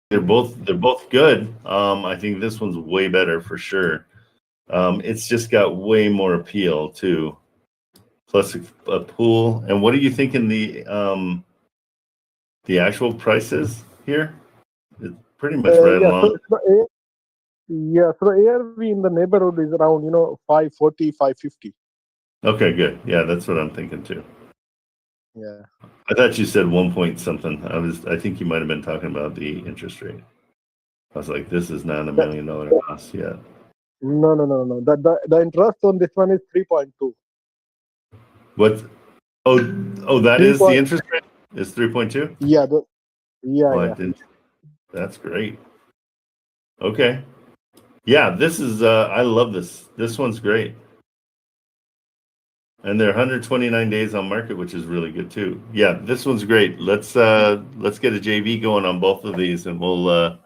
they're both good. I think this one's way better for sure. It's just got way more appeal too. Plus a pool. And what are you thinking the actual prices here? It's pretty much right along. So the ARV in the neighborhood is around 540, 550. Okay, good. Yeah, that's what I'm thinking too. Yeah. I thought you said 1 point something. I think you might have been talking about the interest rate. I was like, this is not $1 million house yet. No. The interest on this one is 3.2. What? Oh, that is the interest rate? Is 3.2? Yeah. Yeah. That's great. Okay. Yeah, this is I love this. This one's great. And they're 129 days on market, which is really good too. Yeah, this one's great. Let's get a JV going on both of these, and we'll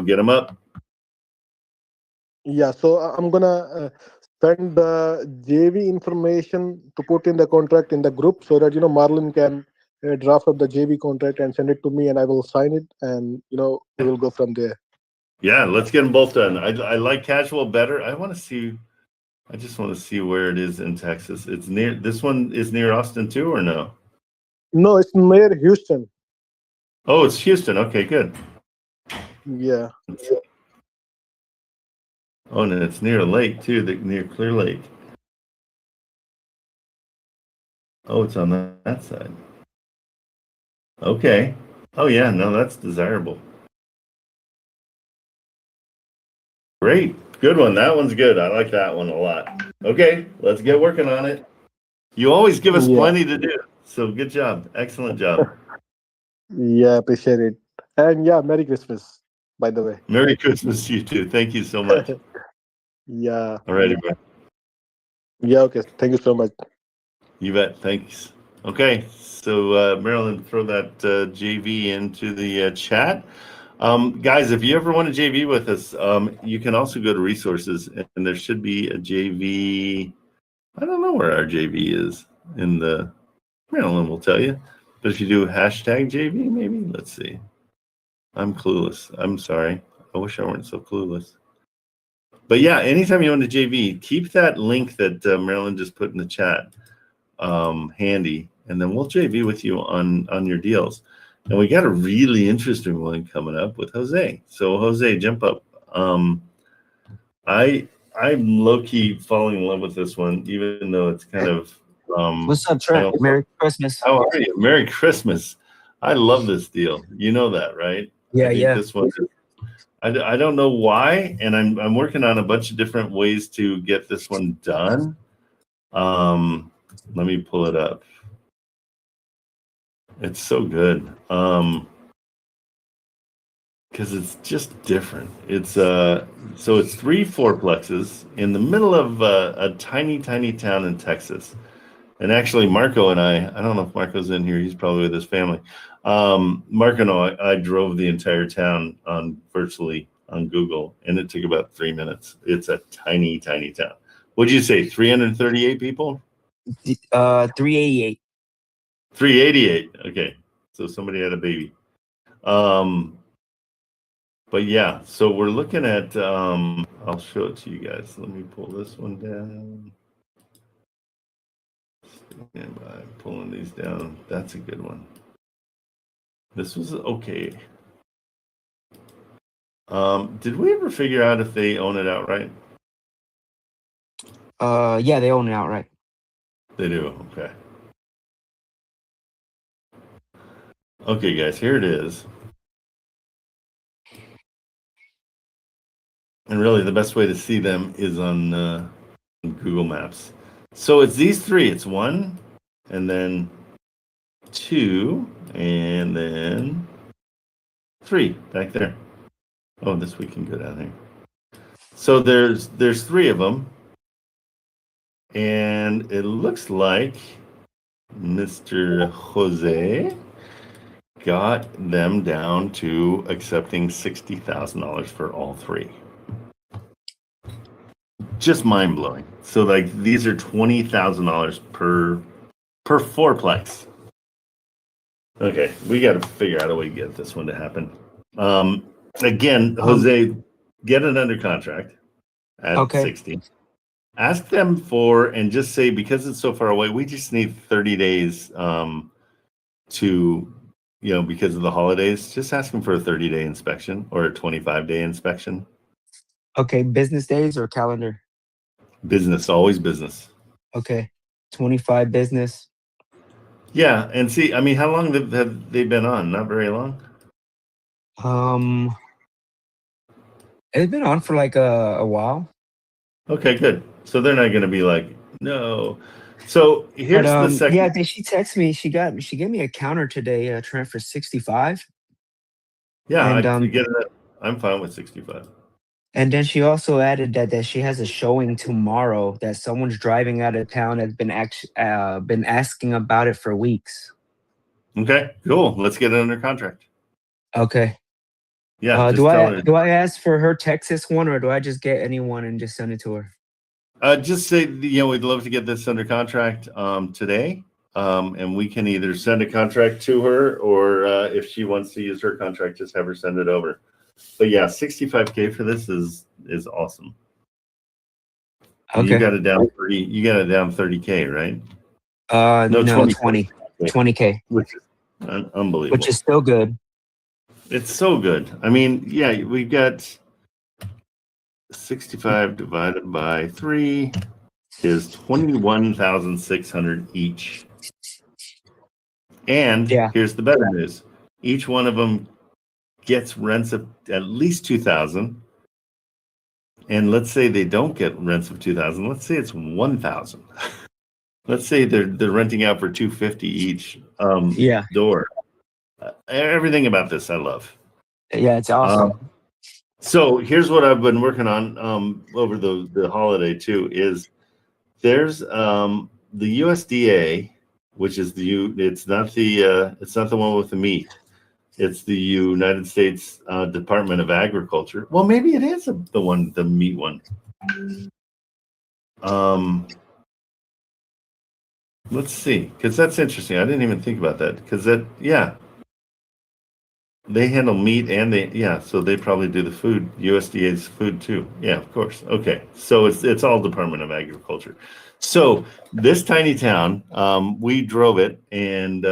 get them up. Yeah, so I'm gonna send the JV information to put in the contract in the group so that Marlon can draft up the JV contract and send it to me, and I will sign it, and we will go from there. Yeah, let's get them both done. I like casual better. I just want to see where it is in Texas. It's near. This one is near Austin too, or no? No, it's near Houston. Oh, it's Houston. Okay, good. Yeah. Oh, and it's near a lake too, near Clear Lake. Oh, it's on that side. Okay. Oh yeah, no, that's desirable. Great. Good one. That one's good. I like that one a lot. Okay, let's get working on it. You always give us plenty to do. So good job. Excellent job. Yeah, appreciate it. And yeah, Merry Christmas, by the way. Merry Christmas to you too. Thank you so much. Yeah. All righty, bro. Yeah, okay. Thank you so much. You bet. Thanks. Okay, so Marilyn, throw that JV into the chat. Guys, if you ever want to JV with us, you can also go to resources, and there should be a JV. I don't know where our JV is in the. Marilyn will tell you, but if you do hashtag JV, maybe let's see. I'm clueless. I'm sorry. I wish I weren't so clueless. But yeah, anytime you want to JV, keep that link that Marilyn just put in the chat handy, and then we'll JV with you on your deals. And we got a really interesting one coming up with Jose. So Jose, jump up. I'm low-key falling in love with this one, even though it's kind of what's up, Trent? Merry Christmas. How are you? Merry Christmas. I love this deal. You know that, right? Yeah, I think this one I don't know why, and I'm working on a bunch of different ways to get this one done. Let me pull it up. It's so good. Because it's just different. It's so it's 3 fourplexes in the middle of a tiny town in Texas. And actually, Marco and I don't know if Marco's in here. He's probably with his family. Marco and I drove the entire town virtually on Google, and it took about 3 minutes. It's a tiny town. What'd you say? 338 people? 388. 388. Okay, so somebody had a baby. But yeah, so we're looking at. I'll show it to you guys. Let me pull this one down. Stand by, pulling these down. That's a good one. This was okay. Did we ever figure out if they own it outright? Yeah, they own it outright. They do. Okay. Okay, guys, here it is. And really, the best way to see them is on Google Maps. So it's these 3. It's 1, and then 2, and then 3 back there. Oh, this we can go down here. So there's 3 of them, and it looks like Mr. Jose got them down to accepting $60,000 for all 3. Just mind blowing. So like these are $20,000 per fourplex. Okay, we got to figure out a way to get this one to happen. Again, Jose, get it under contract at Okay. 60. Ask them for, and just say, because it's so far away, we just need 30 days to, because of the holidays, just ask them for a 30-day inspection or a 25-day inspection. Okay. Business days or calendar? Business, always business. Okay. 25 business. Yeah, and see, I mean, how long have they been on? Not very long. It's been on for like a while. Okay, good. So they're not going to be like, no. So here's the second. Yeah, she texted me. She gave me a counter today, Trent, for 65. Yeah, And I get it. I'm fine with 65. And then she also added that she has a showing tomorrow that someone's driving out of town has been asking about it for weeks. Okay, cool. Let's get it under contract. Okay. Yeah. Do I ask for her Texas one, or do I just get anyone and just send it to her? Just say, we'd love to get this under contract today. And we can either send a contract to her, or if she wants to use her contract, just have her send it over. But yeah, 65K for this is awesome. Okay. You got it down 30. You got it down 30K, right? No, 20K, which is unbelievable. which is still good. It's so good. I mean, yeah, we got 65 divided by 3 is 21,600 each. And here's the better news: each one of them gets rents of at least 2,000. And let's say they don't get rents of 2,000. Let's say it's 1,000. Let's say they're renting out for 250 each door. Everything about this I love. Yeah, it's awesome. So here's what I've been working on over the holiday too. Is there's the USDA, which is it's not the one with the meat. It's the United States Department of Agriculture. Well, maybe it is the meat one. Let's see, because that's interesting. I didn't even think about that. Because they handle meat and so they probably do the food, USDA's food too. Yeah, of course. Okay, so it's all Department of Agriculture. So this tiny town, we drove it, and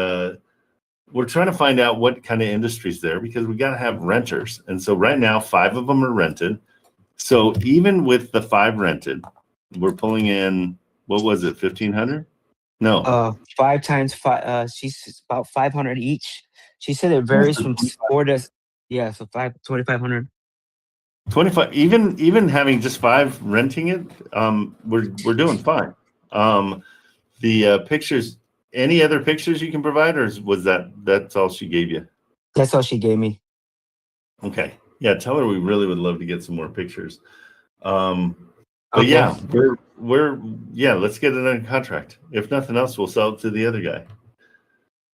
we're trying to find out what kind of industry's there, because we got to have renters. And so right now, 5 of them are rented. So even with the 5 rented, we're pulling in, what was it, 1,500? No. 5 times 5. She's about 500 each. She said it varies from 4 to 2,500. 25. Even having just 5 renting it, we're doing fine. The pictures. Any other pictures you can provide, or was that's all she gave you? That's all she gave me. Okay. Yeah, tell her we really would love to get some more pictures. But Okay. yeah, let's get it under contract. If nothing else, we'll sell it to the other guy.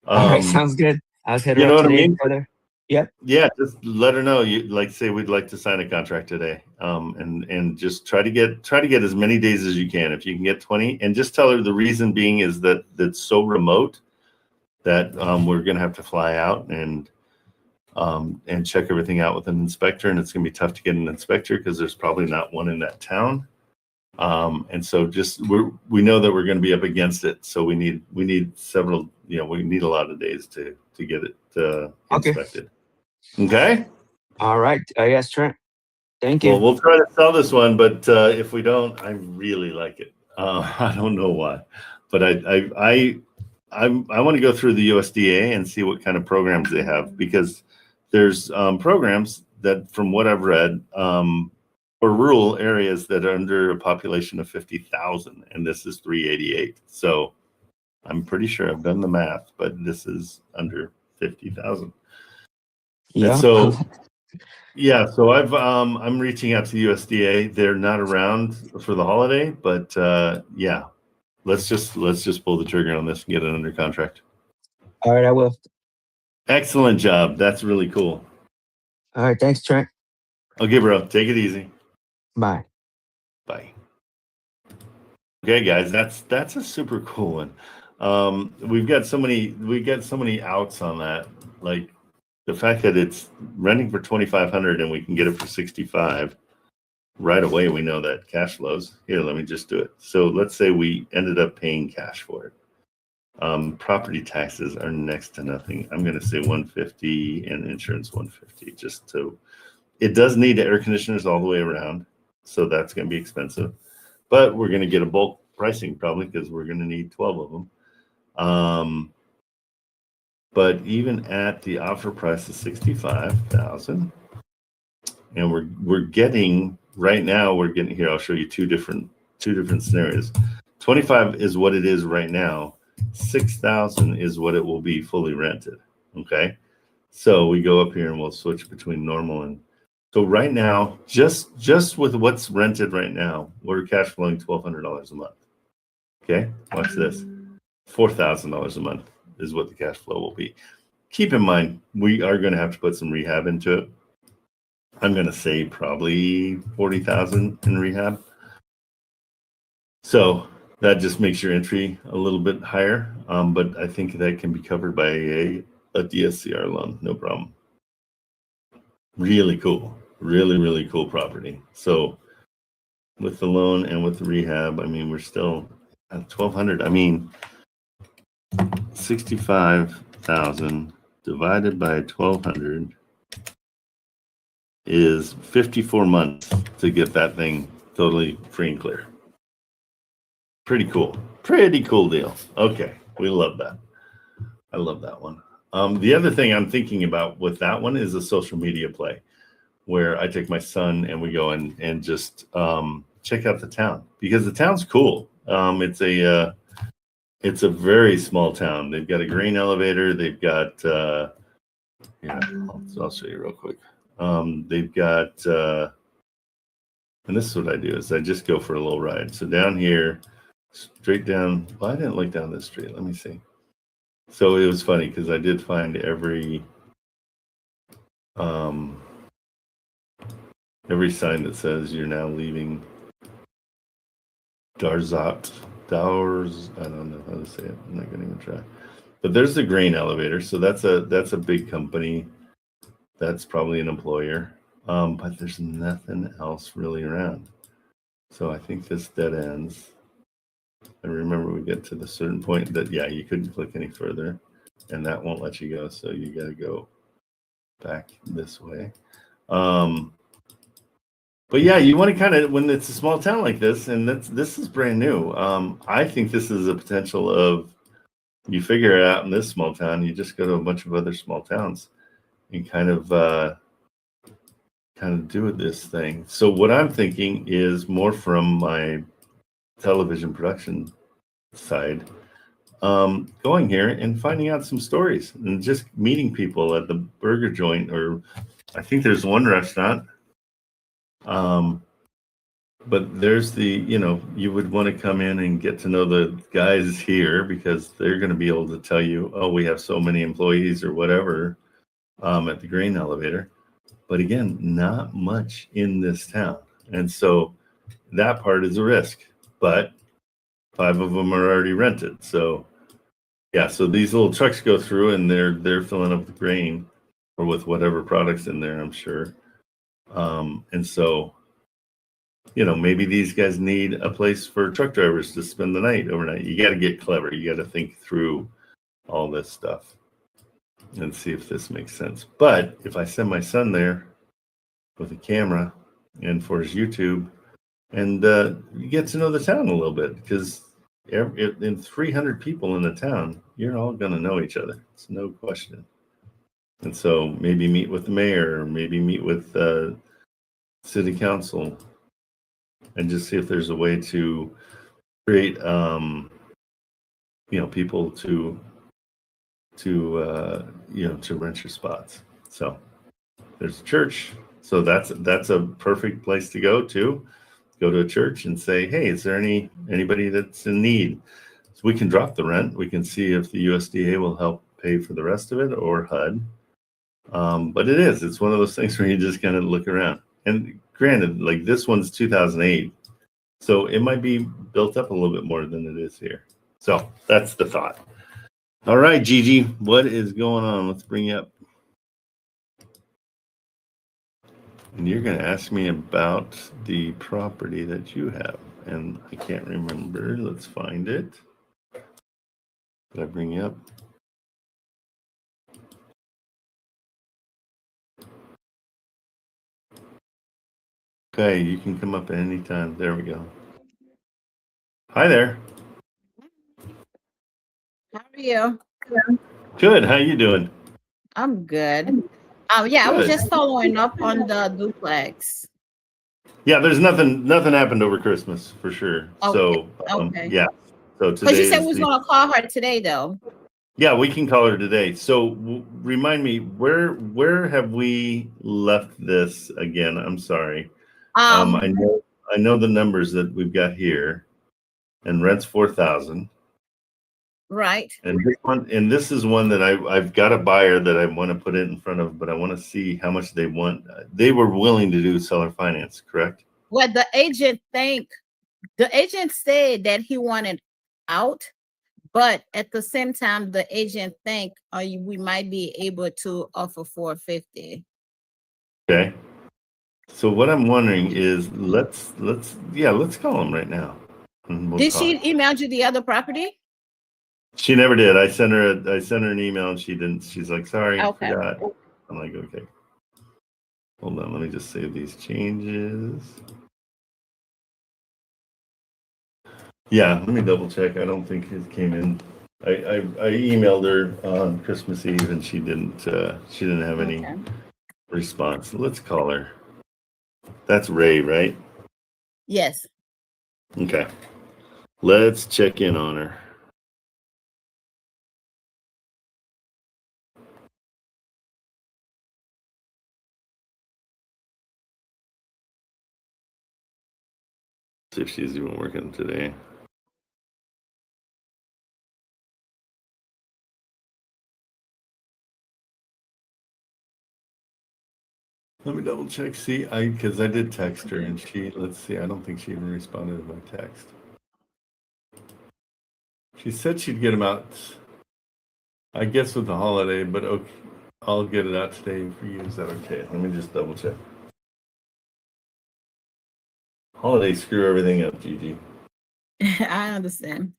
All right, sounds good. I'll hit her you know up what I today. mean? Yep. Yeah, just let her know. Say we'd like to sign a contract today. And just try to get as many days as you can. If you can get 20, and just tell her the reason being is that it's so remote that we're gonna have to fly out and check everything out with an inspector, and it's gonna be tough to get an inspector because there's probably not one in that town. And so we know that we're going to be up against it. So we need several, we need a lot of days to get it inspected. Okay. All right. Yes, Trent. Thank you. Well, we'll try to sell this one, but if we don't, I really like it. I don't know why, but I want to go through the USDA and see what kind of programs they have, because there's programs that, from what I've read, for rural areas that are under a population of 50,000, and this is 388. So I'm pretty sure I've done the math, but this is under 50,000. Yeah. And so so I'm reaching out to the USDA. They're not around for the holiday, but let's just pull the trigger on this and get it under contract. All right, I will. Excellent job. That's really cool. All right, thanks, Trent. Okay, bro. Take it easy. Bye. Bye. Okay, guys, that's a super cool one. We've got so many outs on that. Like, the fact that it's renting for 2,500 and we can get it for 65 right away, we know that cash flows. Here, let me just do it. So let's say we ended up paying cash for it. Property taxes are next to nothing. I'm going to say 150 and insurance 150. Just to, it does need air conditioners all the way around, so that's going to be expensive. But we're going to get a bulk pricing probably because we're going to need 12 of them. But even at the offer price of 65,000, and we're getting right now, we're getting here. I'll show you two different scenarios. 25 is what it is right now. 6,000 is what it will be fully rented. Okay, so we go up here and we'll switch between normal and so right now, just with what's rented right now, we're cash flowing $1,200 a month. Okay, watch this. $4,000 a month is what the cash flow will be. Keep in mind, we are going to have to put some rehab into it. I'm going to say probably 40,000 in rehab. So that just makes your entry a little bit higher. But I think that can be covered by a DSCR loan, no problem. Really cool, really cool property. So with the loan and with the rehab, I mean, we're still at 1,200. I mean, 65,000 divided by 1,200 is 54 months to get that thing totally free and clear. Pretty cool deal. Okay, we love that. I love that one. The other thing I'm thinking about with that one is a social media play where I take my son and we go and just check out the town because the town's cool. It's a very small town. They've got a grain elevator. They've got I'll show you real quick. They've got and this is what I do is I just go for a little ride. So down here, straight down. Well, I didn't look down this street. Let me see. So it was funny because I did find every sign that says you're now leaving Dowrs. I don't know how to say it. I'm not going to even try. But there's the grain elevator. So that's a big company. That's probably an employer. But there's nothing else really around. So I think this dead ends. And remember, we get to the certain point that, yeah, you couldn't click any further. And that won't let you go. So you got to go back this way. But yeah, you want to kind of, when it's a small town like this, and this is brand new. I think this is a potential of, you figure it out in this small town, you just go to a bunch of other small towns and kind of do this thing. So what I'm thinking is more from my television production side, going here and finding out some stories and just meeting people at the burger joint, or I think there's one restaurant. But there's you would want to come in and get to know the guys here because they're going to be able to tell you, oh, we have so many employees or whatever at the grain elevator. But again, not much in this town. And so that part is a risk, but 5 of them are already rented. So yeah, so these little trucks go through and they're filling up the grain or with whatever products in there, I'm sure. And so, maybe these guys need a place for truck drivers to spend the night overnight. You got to get clever. You got to think through all this stuff and see if this makes sense. But if I send my son there with a camera and for his YouTube, and you get to know the town a little bit, because in 300 people in the town, you're all going to know each other. It's no question. And so maybe meet with the mayor, or maybe meet with city council, and just see if there's a way to create, people to rent your spots. So there's a church. So that's a perfect place to go to. Go to a church and say, hey, is there anybody that's in need? So we can drop the rent. We can see if the USDA will help pay for the rest of it, or HUD. But it's one of those things where you just kind of look around. And granted, like this one's 2008, so it might be built up a little bit more than it is here. So that's the thought. All right, Gigi, what is going on? Let's bring you up. And you're going to ask me about the property that you have. And I can't remember. Let's find it. Did I bring you up? Okay, you can come up at any time. There we go. Hi there. How are you? Good. How you doing? I'm good. Yeah, I was Good. just following up on the duplex. Yeah, there's nothing happened over Christmas for sure. So Okay. yeah. So Because today you said is we was the, gonna call her today, though. yeah, we can call her today. So remind me, where have we left this again? I'm sorry. I know the numbers that we've got here, and rent's 4,000. Right. And this is one that I've got a buyer that I want to put it in front of, but I want to see how much they want. They were willing to do seller finance, correct? What the agent said that he wanted out, but at the same time, the agent think we might be able to offer 450. Okay. So what I'm wondering is let's call him right now. And we'll Did talk. she email you the other property? She never did. I sent her an email and she didn't. She's like, sorry, Okay. forgot. I'm like, okay. Hold on, let me just save these changes. Yeah, let me double check. I don't think it came in. I emailed her on Christmas Eve and she didn't have any response. Let's call her. That's Ray, right? Yes. Okay. Let's check in on her. See if she's even working today. Let me double check. See, because I did text her and let's see, I don't think she even responded to my text. She said she'd get them out, I guess, with the holiday, but okay, I'll get it out today for you. Is that okay? Let me just double check. Holidays screw everything up, Gigi. I understand.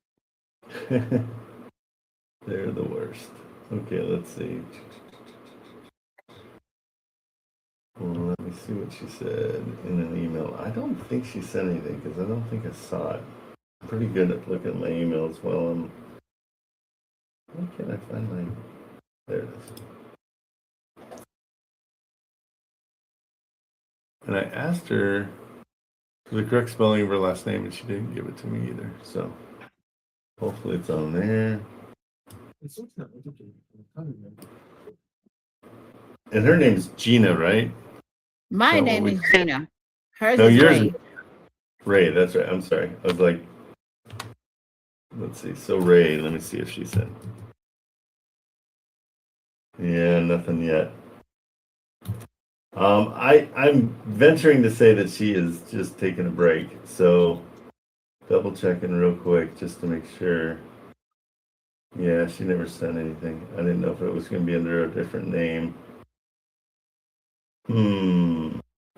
They're the worst. Okay, let's see. Well, let me see what she said in an email. I don't think she sent anything because I don't think I saw it. I'm pretty good at looking at my emails while I'm. Why can't I find my? There it is. And I asked her the correct spelling of her last name, and she didn't give it to me either. So hopefully it's on there. And her name's Gina, right? My name is Gina. Hers No, is yours Ray. is Ray. That's right. I'm sorry. I was like, let's see. So Ray, let me see if she said. Yeah, nothing yet. I'm venturing to say that she is just taking a break. So double checking real quick just to make sure. Yeah, she never sent anything. I didn't know if it was going to be under a different name.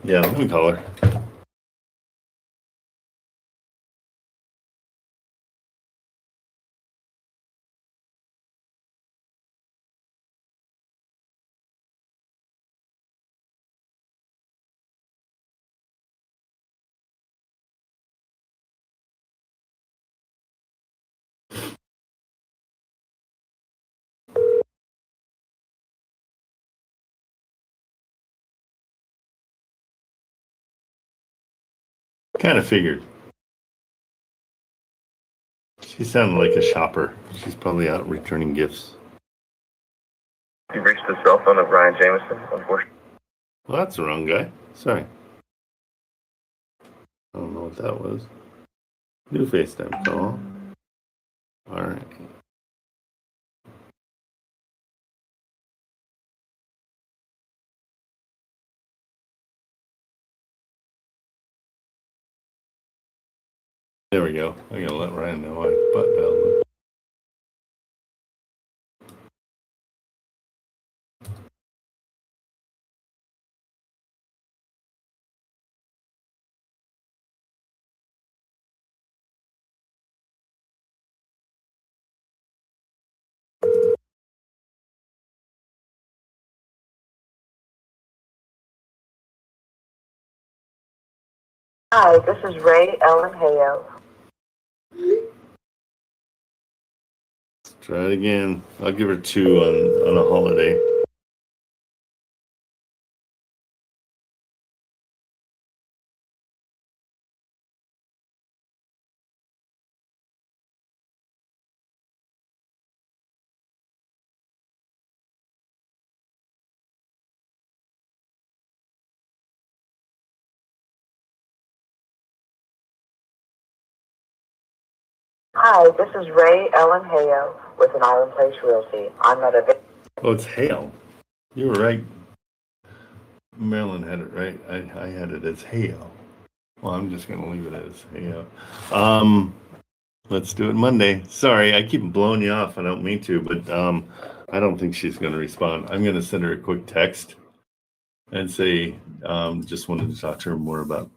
Yeah, let me call her. Kind of figured. She sounded like a shopper. She's probably out returning gifts. You reached the cell phone of Ryan Jameson, unfortunately. Well, that's the wrong guy. Sorry. I don't know what that was. New FaceTime call. All right. There we go. I gotta let Ryan know I butt dialed him. Hi, this is Ray Ellen Hale. Let's try it again. I'll give her 2 on a holiday. Hi, this is Ray Ellen Hale with an Island Place Realty. I'm at a... Oh, it's hail. You were right. Marilyn had it right. I had it as hail. Well, I'm just going to leave it as hail. Let's do it Monday. Sorry, I keep blowing you off. I don't mean to, but I don't think she's going to respond. I'm going to send her a quick text and say, just wanted to talk to her more about,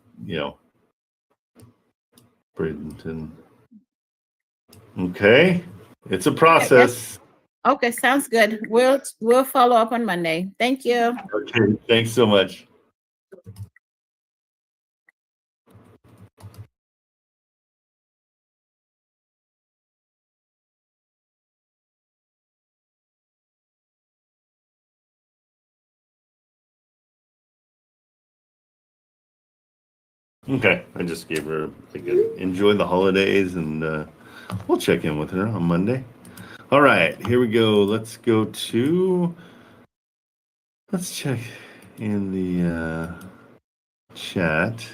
Bradenton. Okay, it's a process. Okay, sounds good. We'll follow up on Monday. Thank you. Okay, thanks so much. Okay, I just gave her enjoy the holidays, and we'll check in with her on Monday. All right, here we go. Let's check in the chat.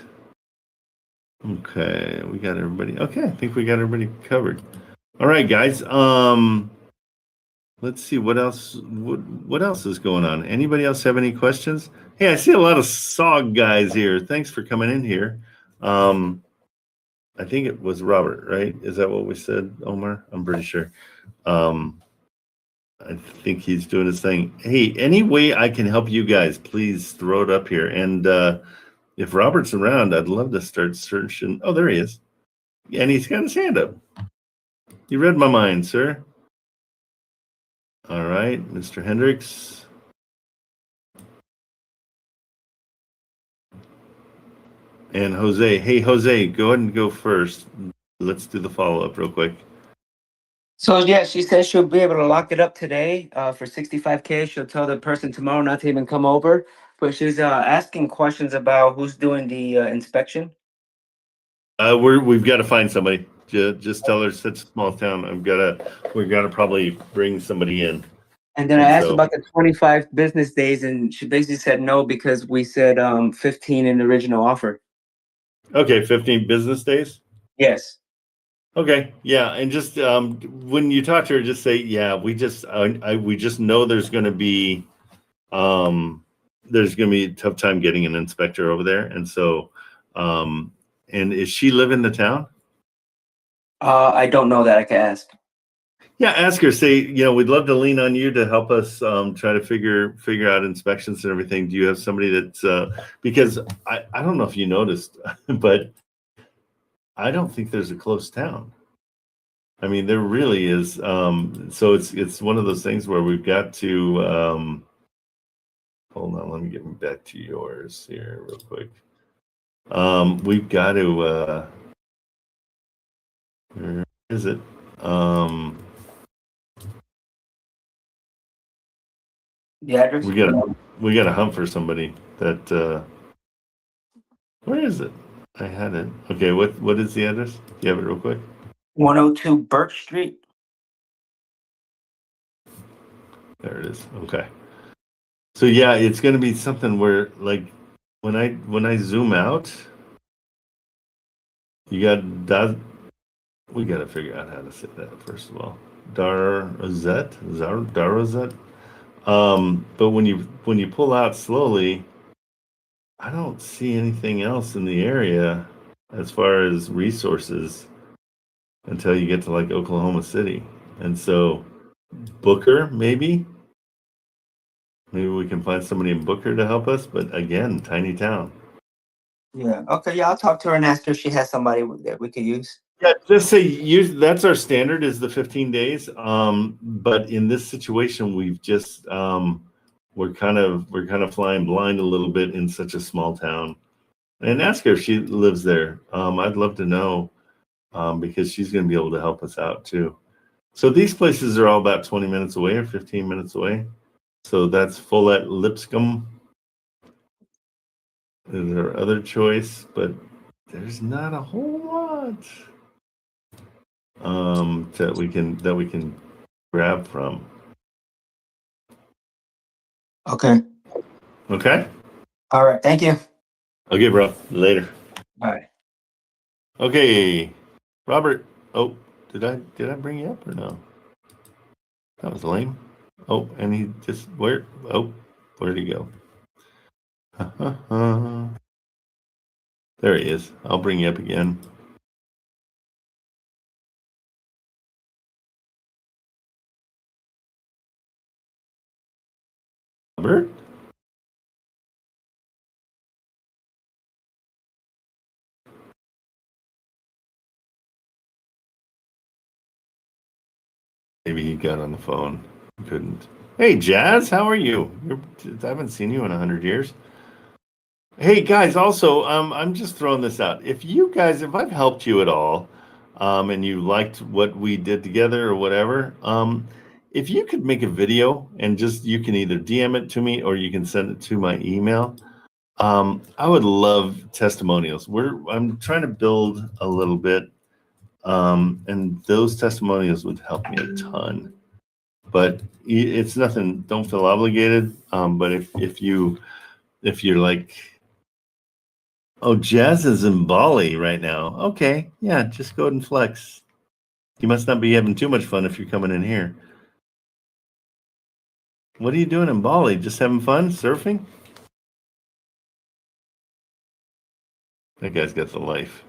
Okay, we got everybody. Okay, I think we got everybody covered. All right, guys. Let's see what else. What else is going on? Anybody else have any questions? Hey, I see a lot of SOG guys here. Thanks for coming in here. I think it was Robert, right? Is that what we said, Omar? I'm pretty sure. I think he's doing his thing. Hey, any way I can help you guys, please throw it up here. And if Robert's around, I'd love to start searching. Oh, there he is. And he's got his hand up. You read my mind, sir. All right, Mr. Hendricks. And Jose. Hey, Jose, go ahead and go first. Let's do the follow-up real quick. So yeah, she says she'll be able to lock it up today for 65K. She'll tell the person tomorrow not to even come over, but she's asking questions about who's doing the inspection. We've got to find somebody. Just tell her it's such a small town. We've got to probably bring somebody in. And then I asked about the 25 business days, and she basically said no because we said 15 in the original offer. Okay, 15 business days? Yes. Okay, yeah, and just when you talk to her, just say, yeah, we just know there's going to be a tough time getting an inspector over there, and so and is she live in the town? I don't know that. I can ask. Yeah, ask her. Say, we'd love to lean on you to help us try to figure out inspections and everything. Do you have somebody that's because I don't know if you noticed, but I don't think there's a close town. I mean, there really is. So it's one of those things where we've got to hold on. Let me get back to yours here real quick. We've got to. Where is it? The address? We got to hunt for somebody that. Where is it? I had it. Okay, what is the address? Do you have it real quick? 102 Birch Street. There it is. Okay. So yeah, it's going to be something where, like, when I zoom out, we got to figure out how to say that first of all. Darazet. But when you pull out slowly, I don't see anything else in the area as far as resources until you get to like Oklahoma City. And so Booker, maybe we can find somebody in Booker to help us, but again, tiny town. Yeah. Okay. Yeah, I'll talk to her and ask her if she has somebody that we could use. Yeah, just say that's our standard is the 15 days. But in this situation, we've just we're kind of flying blind a little bit in such a small town. And ask her if she lives there. I'd love to know because she's going to be able to help us out too. So these places are all about 20 minutes away or 15 minutes away. So that's Follett Lipscomb. Is our other choice, but there's not a whole lot that we can grab from. Okay. Okay. All right. Thank you. Okay, bro. Later. All right. Okay, Robert. Oh, did I bring you up or no? That was lame. Oh, and he just where'd he go? There he is. I'll bring you up again. Robert? Maybe he got on the phone. Couldn't. Hey, Jazz, how are you? I haven't seen you in 100 years. Hey, guys, also, I'm just throwing this out. If I've helped you at all, and you liked what we did together or whatever, if you could make a video and you can either DM it to me or you can send it to my email. I would love testimonials. I'm trying to build a little bit, and those testimonials would help me a ton. But it's nothing. Don't feel obligated. But if you're like, oh, Jazz is in Bali right now. Okay, yeah, just go ahead and flex. You must not be having too much fun if you're coming in here. What are you doing in Bali? Just having fun surfing? That guy's got the life.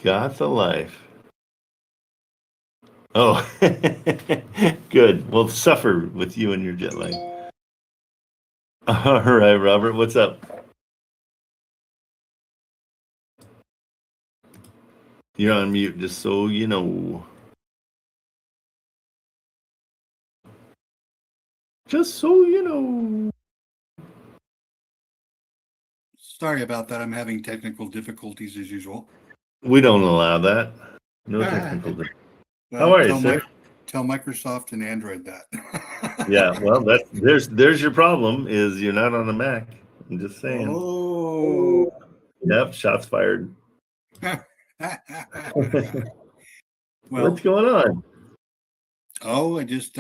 Got the life. Oh, good. We'll suffer with you and your jet lag. All right, Robert, what's up? You're on mute, just so you know. Just so you know. Sorry about that. I'm having technical difficulties as usual. We don't allow that. No technical difficulty. Well, How are you, sir? Tell Microsoft and Android that. Yeah, well, there's your problem. Is you're not on a Mac. I'm just saying. Oh. Yep, shots fired. Well, What's going on? Oh, I just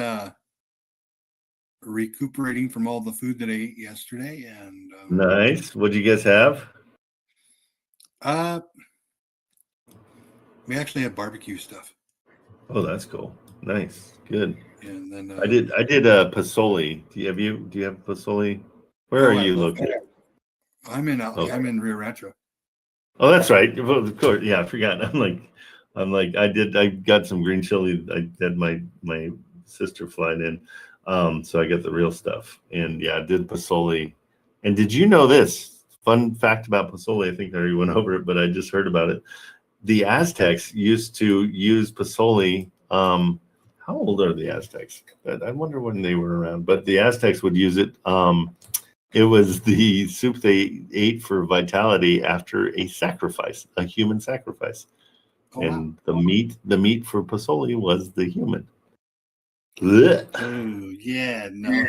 recuperating from all the food that I ate yesterday, and Nice. What'd you guys have? we actually had barbecue stuff. Oh, that's cool. Nice. Good. And then I did Pasoli. Do you have Pasoli? Where are you located? I'm in Rio Rancho. Oh, that's right. Of course. Yeah, I forgot. I got some green chili. I had my sister flying in. So I got the real stuff. And yeah, I did Pasoli. And did you know this? Fun fact about Pasoli, I think I already went over it, but I just heard about it. The Aztecs used to use Pasoli. How old are the Aztecs? I wonder when they were around, but the Aztecs would use it. It was the soup they ate for vitality after a sacrifice, a human sacrifice. Oh, And wow. the meat for Pasoli was the human. Oh, yeah, no.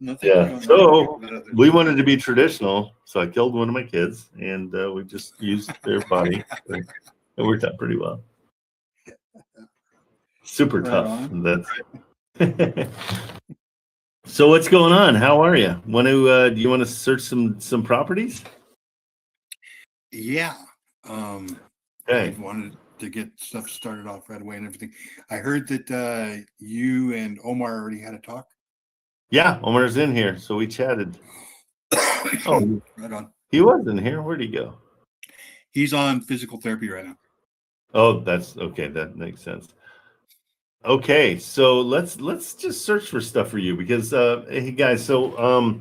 Nothing. Yeah. So we wanted to be traditional, so I killed one of my kids, and we just used their body. It worked out pretty well. Super tough. That's So what's going on? How are you? Do you want to search some properties? Yeah. Okay. I wanted to get stuff started off right away and everything. I heard that you and Omar already had a talk. Yeah, Omar's in here, so we chatted. Oh, right on. He was in here. Where'd he go? He's on physical therapy right now. Oh, that's okay. That makes sense. Okay, so let's just search for stuff for you because hey guys, so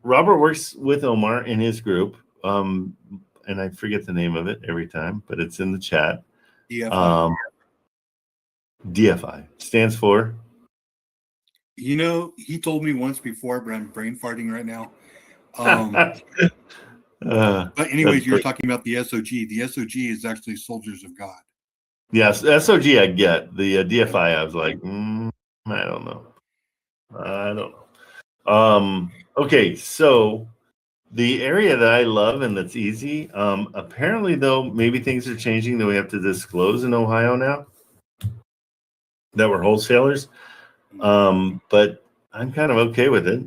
Robert works with Omar in his group, and I forget the name of it every time, but it's in the chat. DFI. DFI stands for. You know, he told me once before, but I'm brain farting right now. But anyways, That's you were great. talking about the SOG. The SOG is actually Soldiers of God. Yes, SOG I get. The DFI I was like, I don't know. Okay, so the area that I love and that's easy, apparently though, maybe things are changing that we have to disclose in Ohio now that we're wholesalers. But I'm kind of okay with it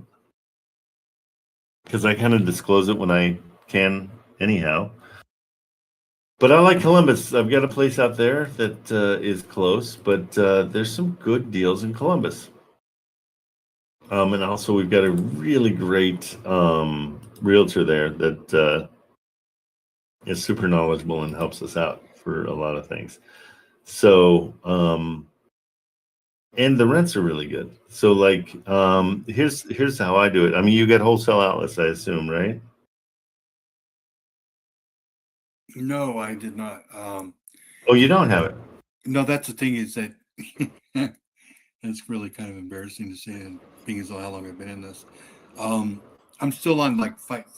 because I kind of disclose it when I can anyhow. But I like Columbus. I've got a place out there that is close, but there's some good deals in Columbus. And also we've got a really great realtor there that is super knowledgeable and helps us out for a lot of things. So, and the rents are really good. So like, here's how I do it. I mean, you get wholesale outlets, I assume, right? No, I did not. Oh, you don't have it. No, that's the thing is that it's really kind of embarrassing to say, and being as though how long I've been in this. I'm still on like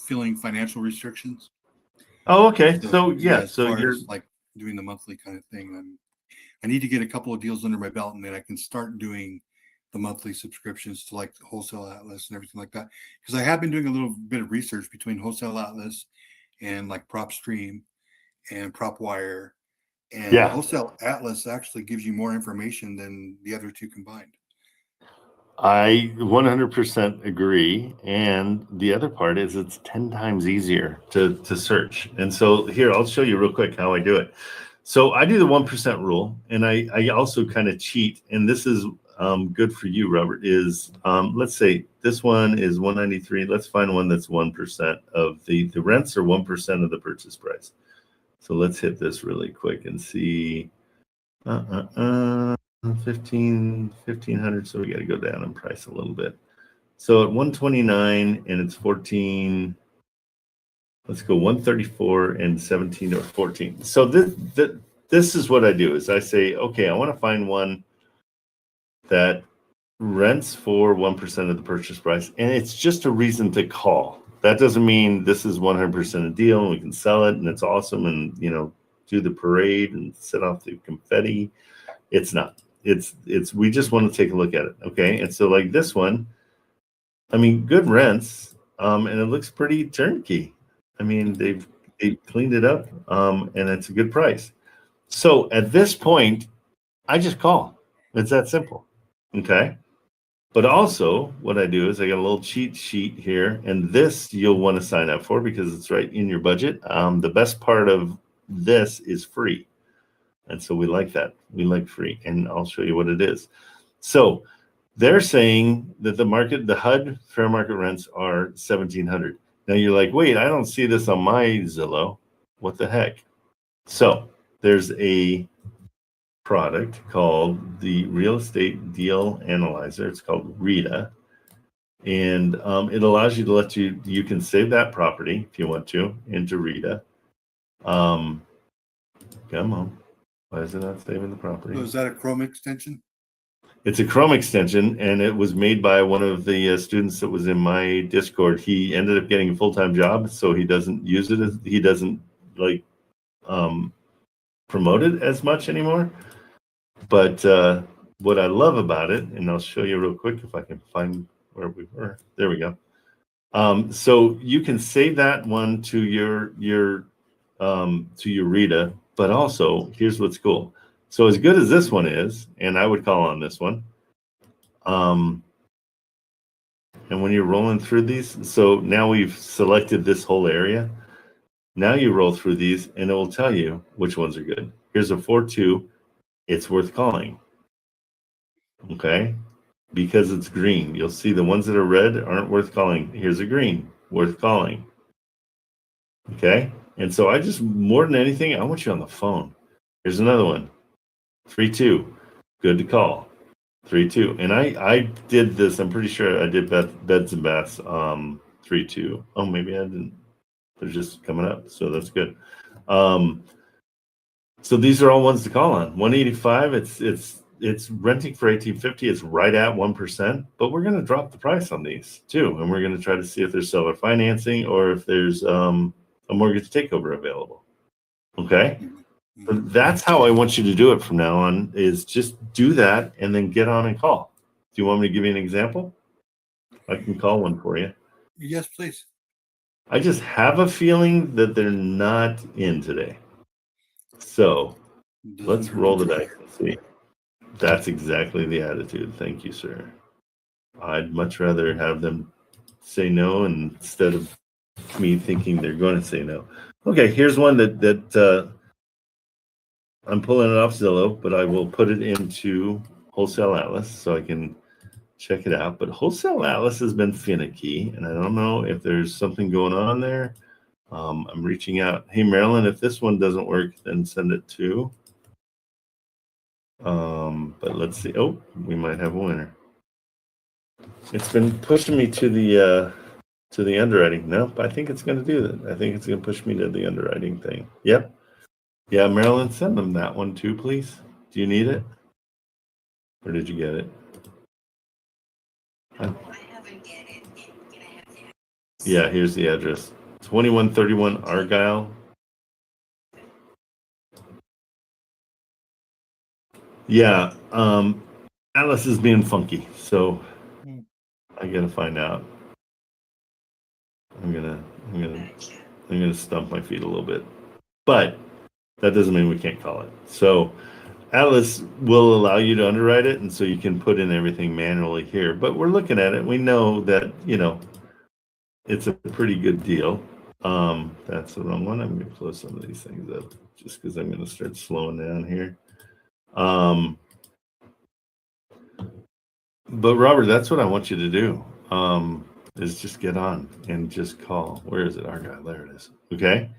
feeling financial restrictions. Oh, okay. So yeah, as so far you're as like doing the monthly kind of thing, I need to get a couple of deals under my belt, and then I can start doing the monthly subscriptions to like the Wholesale Atlas and everything like that. Because I have been doing a little bit of research between Wholesale Atlas and like PropStream and PropWire, and yeah. Wholesale Atlas actually gives you more information than the other two combined. I 100% agree. And the other part is it's 10 times easier to search. And so here, I'll show you real quick how I do it. So I do the 1% rule, and I also kind of cheat. And this is good for you, Robert, is let's say this one is 193. Let's find one that's 1% of the rents are 1% of the purchase price. So let's hit this really quick and see. 1500. So we got to go down in price a little bit. So at 129 and it's 14. Let's go 134 and 17 or 14. So this is what I do is I say, okay, I want to find one that rents for 1% of the purchase price, and it's just a reason to call. That doesn't mean this is 100% a deal and we can sell it and it's awesome and do the parade and set off the confetti. It's not. It's we just want to take a look at it. Okay. And so like this one, I mean, good rents, and it looks pretty turnkey. I mean, they've cleaned it up, and it's a good price. So at this point, I just call. It's that simple. Okay. But also what I do is I got a little cheat sheet here, and this you'll want to sign up for because it's right in your budget. The best part of this is free. And so we like that. We like free. And I'll show you what it is. So they're saying that the HUD fair market rents are 1,700. Now you're like, wait, I don't see this on my Zillow. What the heck? So there's a product called the Real Estate Deal Analyzer. It's called RETA. And it allows you to you can save that property if you want to into RETA. Come on. Why is it not saving the property? So is that a Chrome extension? It's a Chrome extension, and it was made by one of the students that was in my Discord. He ended up getting a full-time job, so he doesn't use it. He doesn't like promote it as much anymore. But what I love about it, and I'll show you real quick if I can find where we were. There we go. So you can save that one to your RETA. But also, here's what's cool. So as good as this one is, and I would call on this one. And when you're rolling through these, so now we've selected this whole area. Now you roll through these, and it will tell you which ones are good. Here's a 4-2. It's worth calling. Okay, because it's green. You'll see the ones that are red aren't worth calling. Here's a green, worth calling. Okay. And so I just, more than anything, I want you on the phone. Here's another one. 3-2. Good to call. 3-2. And I did this. I'm pretty sure I did beds and baths 3-2. Oh, maybe I didn't. They're just coming up. So that's good. So these are all ones to call on. 185. It's renting for 1850. It's right at 1%. But we're going to drop the price on these too. And we're going to try to see if there's seller financing or if there's a mortgage takeover available. Okay. Mhm. So that's how I want you to do it from now on, is just do that and then get on and call. Do you want me to give you an example? I can call one for you. Yes, please. I just have a feeling that they're not in today. So Doesn't let's hurt roll to the try. dice and see. That's exactly the attitude. Thank you, sir. I'd much rather have them say no instead of me thinking they're going to say no. Okay, here's one that I'm pulling it off Zillow, but I will put it into Wholesale Atlas so I can check it out. But Wholesale Atlas has been finicky, and I don't know if there's something going on there. I'm reaching out. Hey, Marilyn, if this one doesn't work, then send it to. But let's see. Oh, we might have a winner. It's been pushing me to the underwriting. Nope, I think it's going to do that. I think it's going to push me to the underwriting thing. Yep. Yeah, Marilyn, send them that one too, please. Do you need it? Or did you get it? Yeah, here's the address. 2131 Argyle. Yeah, Atlas is being funky, so I gotta find out. I'm gonna stump my feet a little bit, but that doesn't mean we can't call it. So Atlas will allow you to underwrite it, and so you can put in everything manually here. But we're looking at it. We know that it's a pretty good deal. That's the wrong one. I'm gonna close some of these things up just because I'm gonna start slowing down here. But Robert, that's what I want you to do. Is just get on and just call. Where is it? Argyle, there it is. Okay.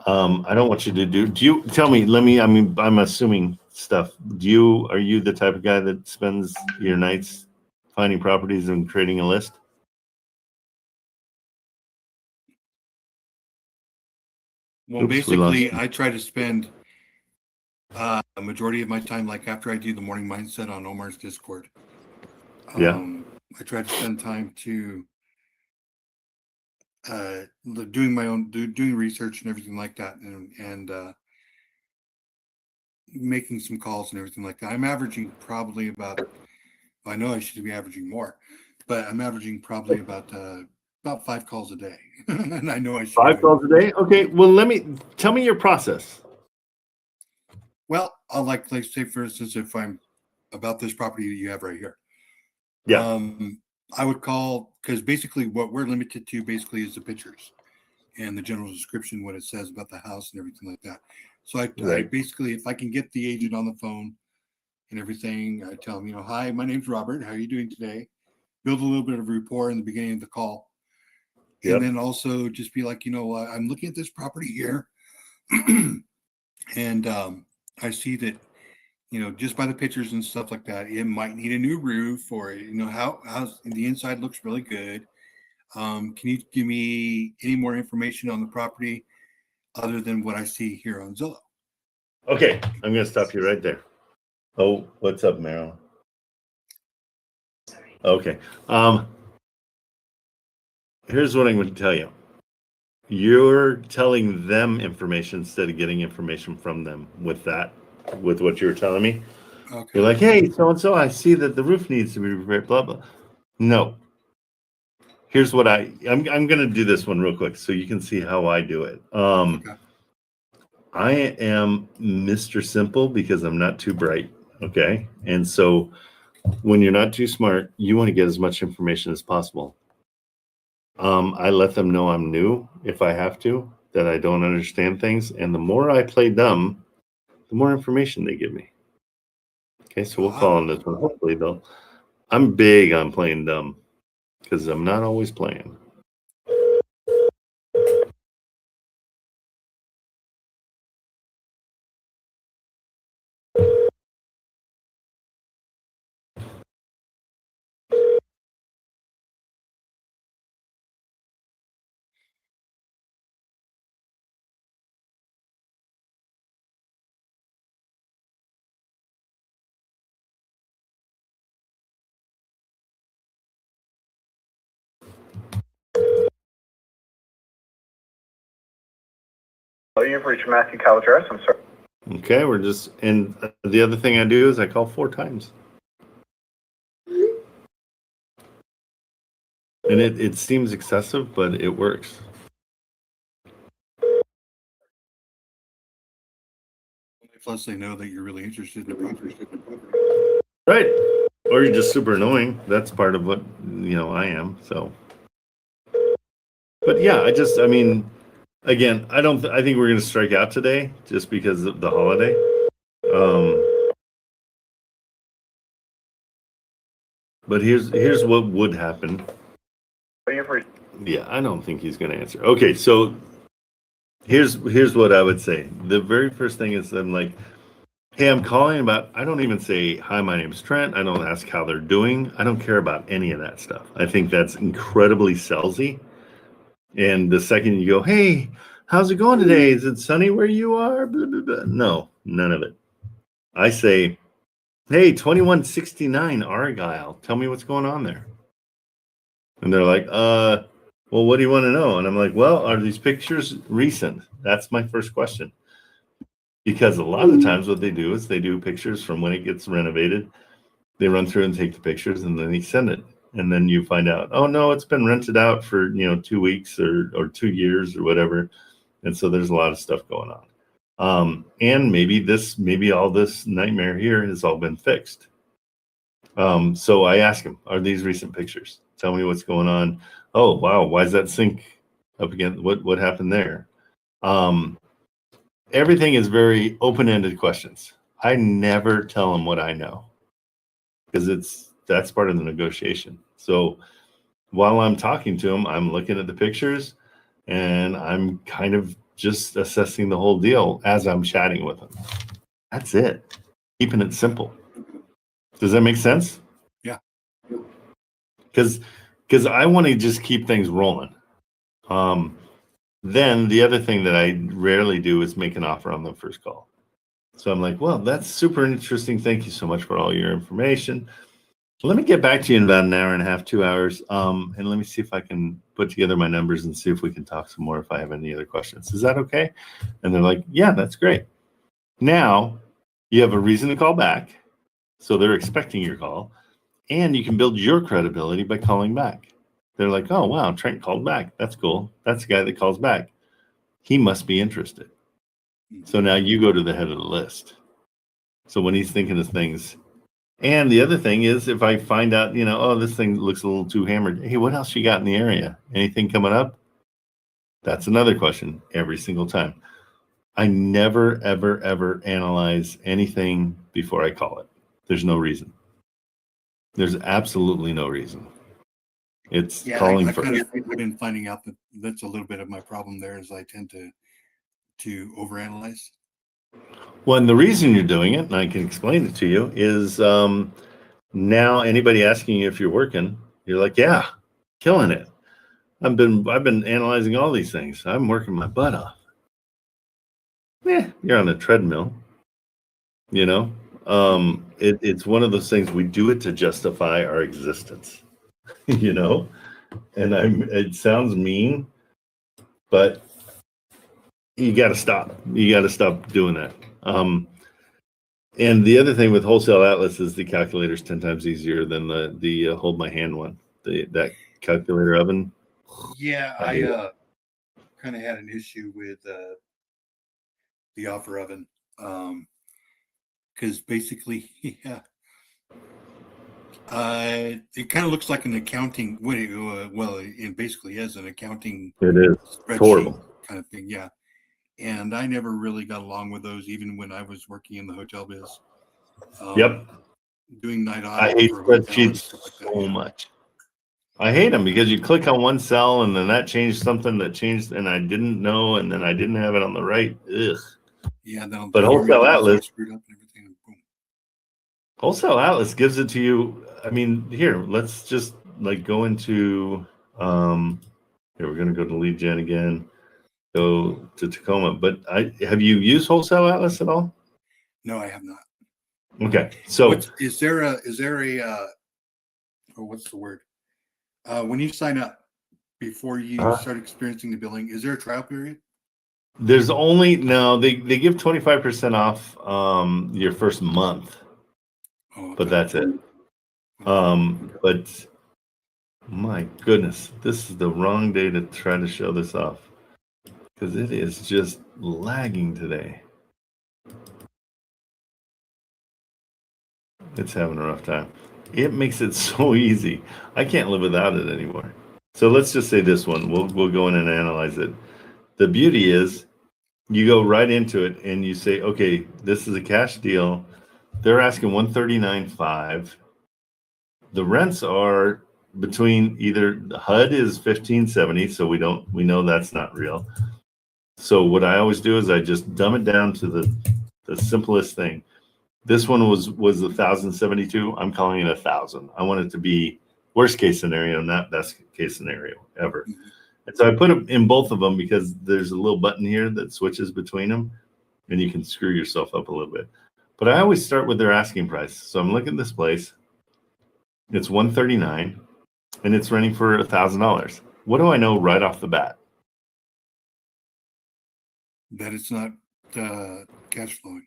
I don't want you to do you tell me, I'm assuming stuff. Are you the type of guy that spends your nights finding properties and creating a list? Well, Oops, we lost basically, you. I try to spend a majority of my time, like after I do the morning mindset on Omar's Discord. Yeah. I try to spend time to doing my own doing research and everything like that, and making some calls and everything like that. I'm averaging probably about. I know I should be averaging more, but I'm averaging probably about 5 calls a day, and I know I should. 5 calls a day. Okay. Well, tell me your process. Well, I'll like say for instance, if I'm about this property that you have right here. Yeah. I would call, because basically what we're limited to basically is the pictures and the general description, what it says about the house and everything like that. So I Right. basically, if I can get the agent on the phone and everything, I tell them, hi, my name's Robert. How are you doing today? Build a little bit of rapport in the beginning of the call. Yep. And then also just be like, I'm looking at this property here. And I see that, just by the pictures and stuff like that, it might need a new roof, or how's the inside looks really good. Can you give me any more information on the property other than what I see here on Zillow? Okay. I'm going to stop you right there. Oh, what's up, Marilyn? Okay. Here's what I'm going to tell you. You're telling them information instead of getting information from them with what you're telling me. Okay. You're like, hey, so-and-so, I see that the roof needs to be repaired, blah, blah. No. Here's what I'm going to do this one real quick so you can see how I do it. Okay. I am Mr. Simple because I'm not too bright. Okay. And so when you're not too smart, you want to get as much information as possible. I let them know I'm new if I have to, that I don't understand things. And the more I play dumb, the more information they give me. Okay, so we'll call on this one. Hopefully I'm big on playing dumb because I'm not always playing. Oh, you've reached Matthew Calatrese. I'm sorry. Okay, we're just, and the other thing I do is I call 4 times. And it seems excessive, but it works. Plus, they know that you're really interested in Right. Or you're just super annoying. That's part of what, I am. So, but yeah, I mean, again, I think we're going to strike out today just because of the holiday. But here's what would happen. Oh, you've reached. Yeah, I don't think he's going to answer. Okay, so here's what I would say. The very first thing is I'm like, hey, I'm calling about, I don't even say, hi, my name is Trent. I don't ask how they're doing. I don't care about any of that stuff. I think that's incredibly salesy. And the second you go, hey, how's it going today? Is it sunny where you are? Blah, blah, blah. No, none of it. I say, hey, 2169 Argyle, tell me what's going on there. And they're like, well, what do you want to know? And I'm like, well, are these pictures recent? That's my first question. Because a lot of the times what they do is they do pictures from when it gets renovated. They run through and take the pictures and then they send it. And then you find out, oh no, it's been rented out for 2 weeks or 2 years or whatever. And so there's a lot of stuff going on. And maybe all this nightmare here has all been fixed. So I ask him, are these recent pictures? Tell me what's going on. Oh wow, why is that sink up again? What happened there? Everything is very open-ended questions. I never tell them what I know because that's part of the negotiation. So while I'm talking to them, I'm looking at the pictures and I'm kind of just assessing the whole deal as I'm chatting with them. That's it. Keeping it simple. Does that make sense? Yeah. Because I want to just keep things rolling. Then the other thing that I rarely do is make an offer on the first call. So I'm like, well, that's super interesting. Thank you so much for all your information. Let me get back to you in about an hour and a half, 2 hours. And let me see if I can put together my numbers and see if we can talk some more if I have any other questions. Is that okay? And they're like, yeah, that's great. Now you have a reason to call back. So they're expecting your call. And you can build your credibility by calling back. They're like, oh, wow, Trent called back. That's cool. That's the guy that calls back. He must be interested. So now you go to the head of the list. So when he's thinking of things, and the other thing is if I find out, oh, this thing looks a little too hammered. Hey, what else you got in the area? Anything coming up? That's another question every single time. I never, ever, ever analyze anything before I call it. There's no reason. There's absolutely no reason. It's calling I've first. been finding out that that's a little bit of my problem there is I tend to overanalyze. Well, and the reason you're doing it, and I can explain it to you, is now anybody asking you if you're working, you're like, yeah, killing it. I've been analyzing all these things. I'm working my butt off. You're on a treadmill. It's one of those things we do it to justify our existence. And it sounds mean, but you got to stop. You got to stop doing that. And the other thing with Wholesale Atlas is the calculator's 10 times easier than the hold my hand one. That calculator oven. Yeah, I kind of had an issue with the offer oven because basically, yeah, it kind of looks like an accounting. Well, it basically is an accounting. It is horrible kind of thing. Yeah, and I never really got along with those, even when I was working in the hotel biz. Yep. Doing night I audit. hate spreadsheets so much. I hate them because you click on one cell and then that changed something that changed and I didn't know and then I didn't have it on the right. Ugh. Yeah, but Wholesale Atlas screwed up and everything. Boom. Wholesale Atlas gives it to you. I mean, here, let's just go into here we're gonna go to lead gen again, go to Tacoma. But have you used Wholesale Atlas at all? No, I have not. Okay. So is there a what's the word? When you sign up before you start experiencing the billing, is there a trial period? There's only no, they give 25% off your first month, Oh, but okay. that's it. But my goodness, this is the wrong day to try to show this off because it is just lagging today. It's having a rough time. It makes it so easy. I can't live without it anymore. So let's just say this one. We'll go in and analyze it. The beauty is you go right into it and you say, okay, this is a cash deal. They're asking 139.5. The rents are between either the HUD is 1570, so we know that's not real. So what I always do is I just dumb it down to the simplest thing. This one was 1,072. I'm calling it 1,000. I want it to be worst case scenario, not best case scenario ever. And so I put it in both of them because there's a little button here that switches between them, and you can screw yourself up a little bit. But I always start with their asking price. So I'm looking at this place. It's 139, and it's running for $1,000. What do I know right off the bat? That it's not cash flowing.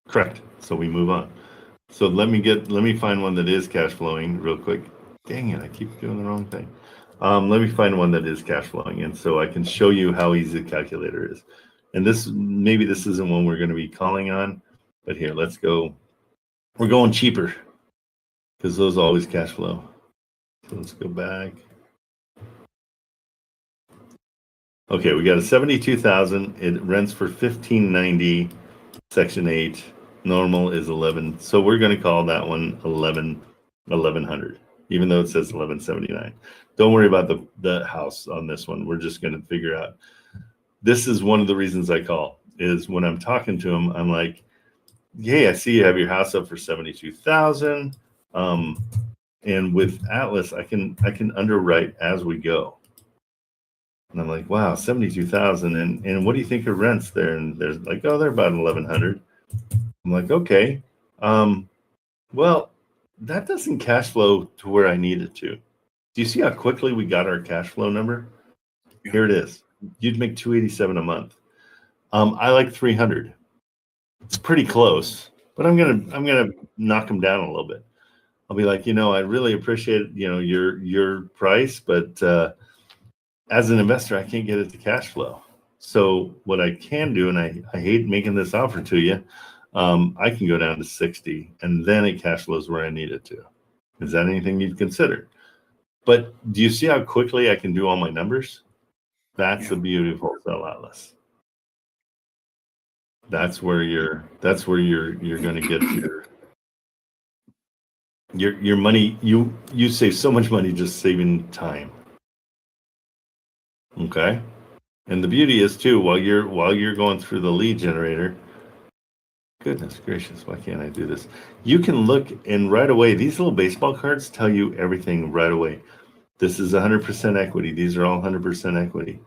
Correct. So we move on. So let me find one that is cash flowing real quick. Dang it, I keep doing the wrong thing. Let me find one that is cash flowing, and so I can show you how easy the calculator is. And maybe this isn't one we're going to be calling on, but here, let's go. We're going cheaper because those always cash flow. So let's go back. Okay, we got a 72,000. It rents for 1,590. Section 8. Normal is 11. So we're going to call that one 1,100, even though it says 1,179. Don't worry about the house on this one. We're just going to figure out. This is one of the reasons I call is when I'm talking to them, I'm like, hey, I see you have your house up for 72,000. And with Atlas, I can underwrite as we go. And I'm like, wow, 72,000. And what do you think of rents there? And there's like, oh, they're about 1,100. I'm like, okay. Well, that doesn't cash flow to where I need it to. Do you see how quickly we got our cash flow number? Yeah. Here it is. You'd make 287 a month. I like 300. It's pretty close, but I'm gonna knock them down a little bit. I'll be like, I really appreciate your price, but as an investor, I can't get it to cash flow. So what I can do, and I hate making this offer to you, I can go down to 60, and then it cash flows where I need it to. Is that anything you'd consider? But do you see how quickly I can do all my numbers? That's the beauty of Wholesale Atlas. That's where you're going to get your money. You save so much money just saving time. Okay. And the beauty is too, while you're going through the lead generator, goodness gracious, why can't I do this? You can look and right away, these little baseball cards tell you everything right away. This is 100% equity. These are all 100% equity.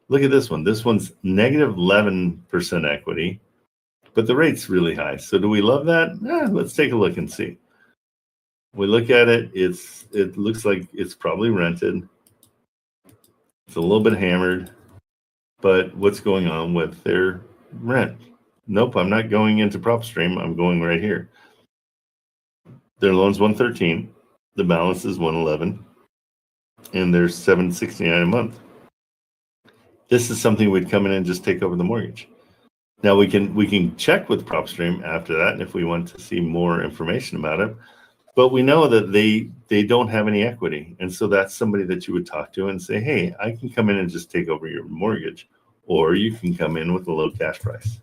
Look at this one. This one's negative 11% equity, but the rate's really high. So do we love that? Let's take a look and see. We look at it. It looks like it's probably rented. It's a little bit hammered, but what's going on with their rent? Nope, I'm not going into PropStream. I'm going right here. Their loan's 113. The balance is 111. And there's $769 a month. This is something we'd come in and just take over the mortgage. Now we can check with PropStream after that, and if we want to see more information about it. But we know that they don't have any equity, and so that's somebody that you would talk to and say, hey, I can come in and just take over your mortgage, or you can come in with a low cash price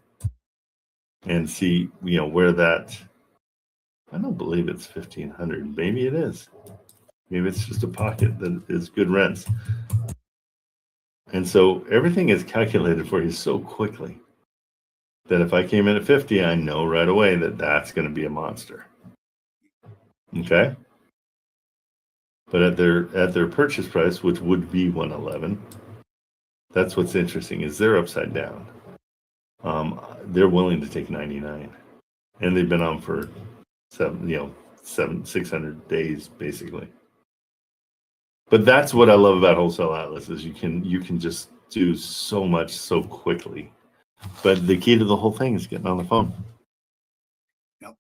and see where that. I don't believe it's 1,500. Maybe it is. Maybe it's just a pocket that is good rents. And so everything is calculated for you so quickly that if I came in at 50, I know right away that that's going to be a monster. Okay. But at their purchase price, which would be 111, that's what's interesting is they're upside down. They're willing to take 99, and they've been on for 600 days basically. But that's what I love about Wholesale Atlas is you can just do so much so quickly. But the key to the whole thing is getting on the phone. Yep.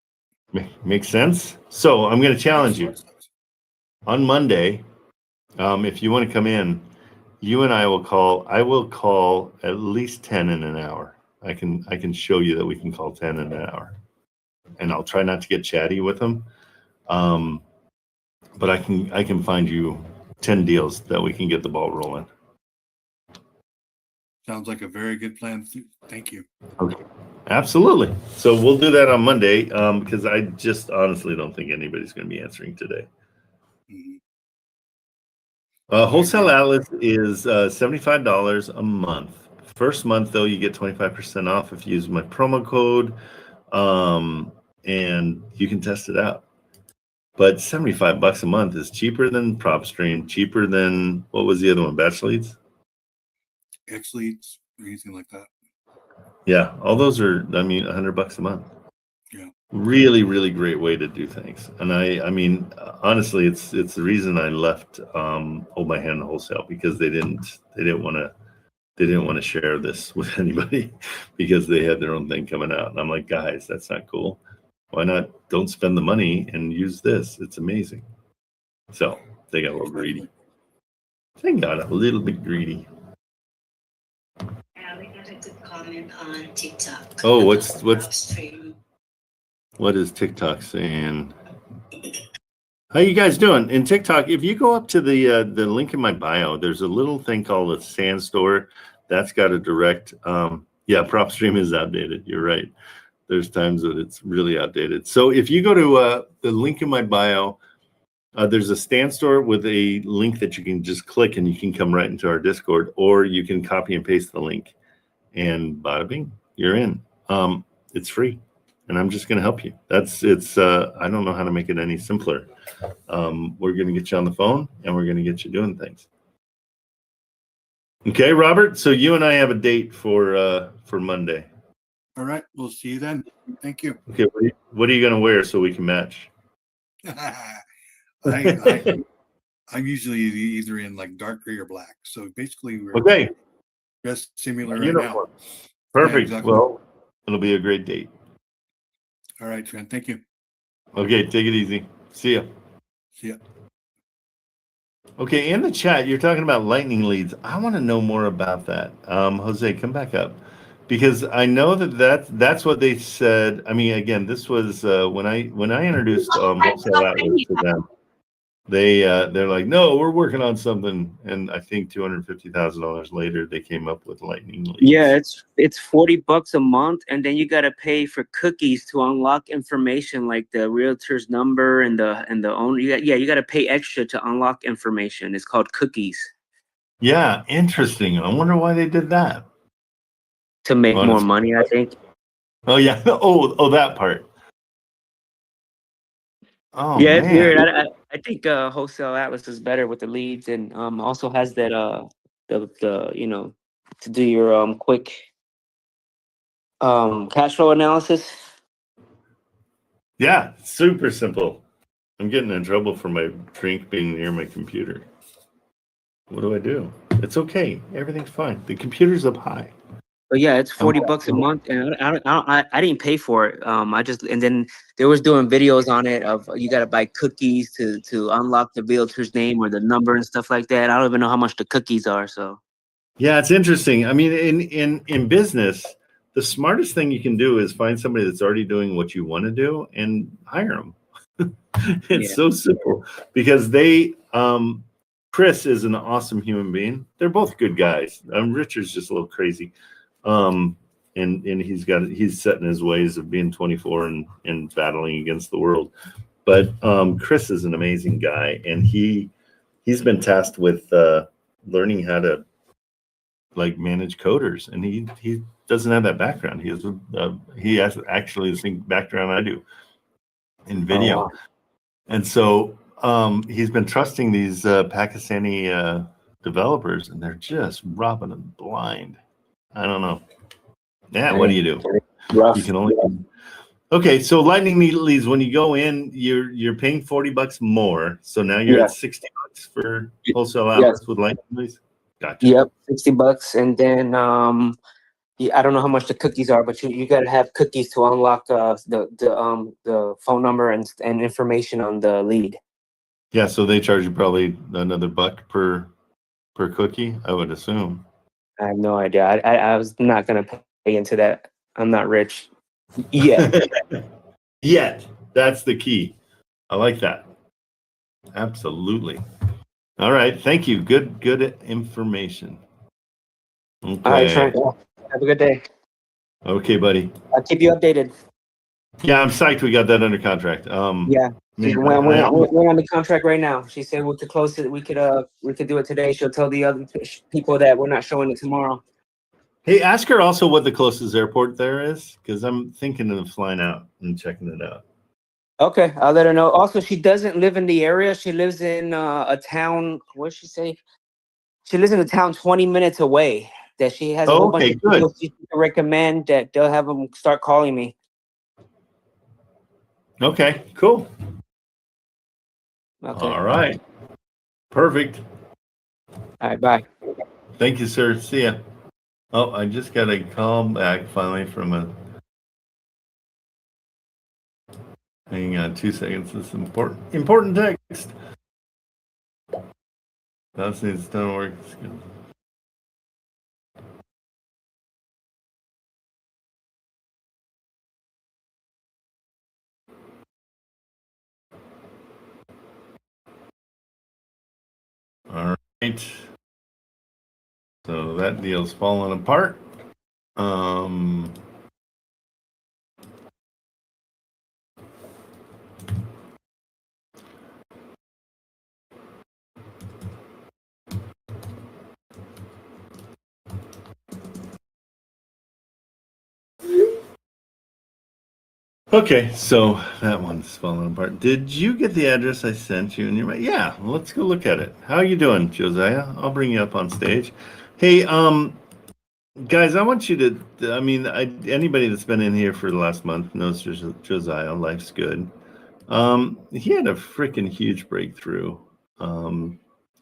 Makes sense? So I'm going to challenge you. On Monday, if you want to come in, you and I will call. I will call at least 10 in an hour. I can show you that we can call 10 in an hour. And I'll try not to get chatty with them. But I can find you 10 deals that we can get the ball rolling. Sounds like a very good plan. Thank you. Okay. Absolutely. So we'll do that on Monday because I just honestly don't think anybody's going to be answering today. Mhm. Wholesale Atlas is $75 a month. First month, though, you get 25% off if you use my promo code, and you can test it out. But $75 a month is cheaper than PropStream, cheaper than, what was the other one, Batch Leads? X leads or anything like that. Yeah, all those are, I mean, $100 a month. Yeah. Really, really great way to do things. And I mean, honestly, it's the reason I left Hold My Hand Wholesale, because they didn't want to share this with anybody because they had their own thing coming out. And I'm like, guys, that's not cool. Why not? Don't spend the money and use this. It's amazing. So they got a little greedy. They got a little bit greedy. We got a good comment on TikTok. Oh, what's PropStream. what is TikTok saying? How you guys doing? In TikTok, if you go up to the link in my bio, there's a little thing called a sand store. That's got a direct. Yeah, PropStream is outdated. You're right. There's times that it's really outdated. So if you go to the link in my bio, there's a stand store with a link that you can just click and you can come right into our Discord, or you can copy and paste the link, and bada bing, you're in. It's free, and I'm just going to help you. I don't know how to make it any simpler. We're going to get you on the phone, and we're going to get you doing things. Okay, Robert. So you and I have a date for Monday. All right. We'll see you then. Thank you. Okay. What are you going to wear so we can match? I'm usually either in like dark gray or black. So basically, we're Okay. dressed similar A right uniform. now. Perfect. Yeah, exactly. Well, it'll be a great date. All right, Trent. Thank you. Okay, take it easy. See ya. See ya. Okay, in the chat, you're talking about lightning leads. I want to know more about that. Jose, come back up, because I know that's what they said. I mean, again, this was when I introduced Wholesale Atlas to them. They're like, no, we're working on something, and I think $250,000 later, they came up with lightning leads. Yeah, it's $40 a month, and then you gotta pay for cookies to unlock information like the realtor's number and the owner. You gotta pay extra to unlock information. It's called cookies. Yeah, interesting. I wonder why they did that. To make Well, more it's- money, I think. Oh yeah. Oh, that part. Oh Yeah, it's man. weird. I think Wholesale Atlas is better with the leads, and also has that the you know, to do your quick cash flow analysis. Yeah, super simple. I'm getting in trouble for my drink being near my computer. What do I do? It's okay. Everything's fine. The computer's up high. But yeah, it's $40 a month, and I didn't pay for it. And then they was doing videos on it of you got to buy cookies to unlock the realtor's name or the number and stuff like that. I don't even know how much the cookies are. So Yeah, it's interesting. I mean, in business, the smartest thing you can do is find somebody that's already doing what you want to do and hire them. It's so simple, because Chris is an awesome human being. They're both good guys. Richard's just a little crazy. And he's set in his ways of being 24 and battling against the world. But Chris is an amazing guy, and he's been tasked with learning how to like manage coders, and he doesn't have that background. He has actually the same background I do in video. Oh, wow. And so he's been trusting these Pakistani developers, and they're just robbing him blind. I don't know. Yeah, what do you do? Rough. You can only. Okay, so lightning leads, when you go in, you're paying $40 more. So now you're at $60 for Wholesale Atlas with lightning leads. Gotcha. Yep, $60, and then yeah, I don't know how much the cookies are, but you gotta have cookies to unlock the phone number and information on the lead. Yeah, so they charge you probably another $1 per cookie, I would assume. I have no idea. I was not gonna pay into that. I'm not rich yet. Yet. That's the key. I like that. Absolutely. All right. Thank you. Good information. Okay. All right, Trent. Have a good day. Okay, buddy. I'll keep you updated. Yeah, I'm psyched we got that under contract. Yeah. man, We're on the contract right now. She said we could close it. We could do it today. She'll tell the other people that we're not showing it tomorrow. hey, ask her also what the closest airport there is, because I'm thinking of flying out and checking it out. Okay, I'll let her know. Also, she doesn't live in the area. She lives in a town. What did she say? She lives in a town 20 minutes away. That she has a whole bunch of people she can recommend that they'll have them start calling me. Okay, cool. Okay. All right. Perfect. All right, bye. Thank you, sir. See ya. Oh, I just got a call back finally from a. Hang on 2 seconds. This is important text. That needs to work. All right. So that deal's falling apart. Okay, so that one's falling apart. Did you get the address I sent you? And yeah, let's go look at it. How you doing, Josiah? I'll bring you up on stage. Hey, guys, I want you to. I mean, anybody that's been in here for the last month knows Josiah. Life's good. He had a freaking huge breakthrough.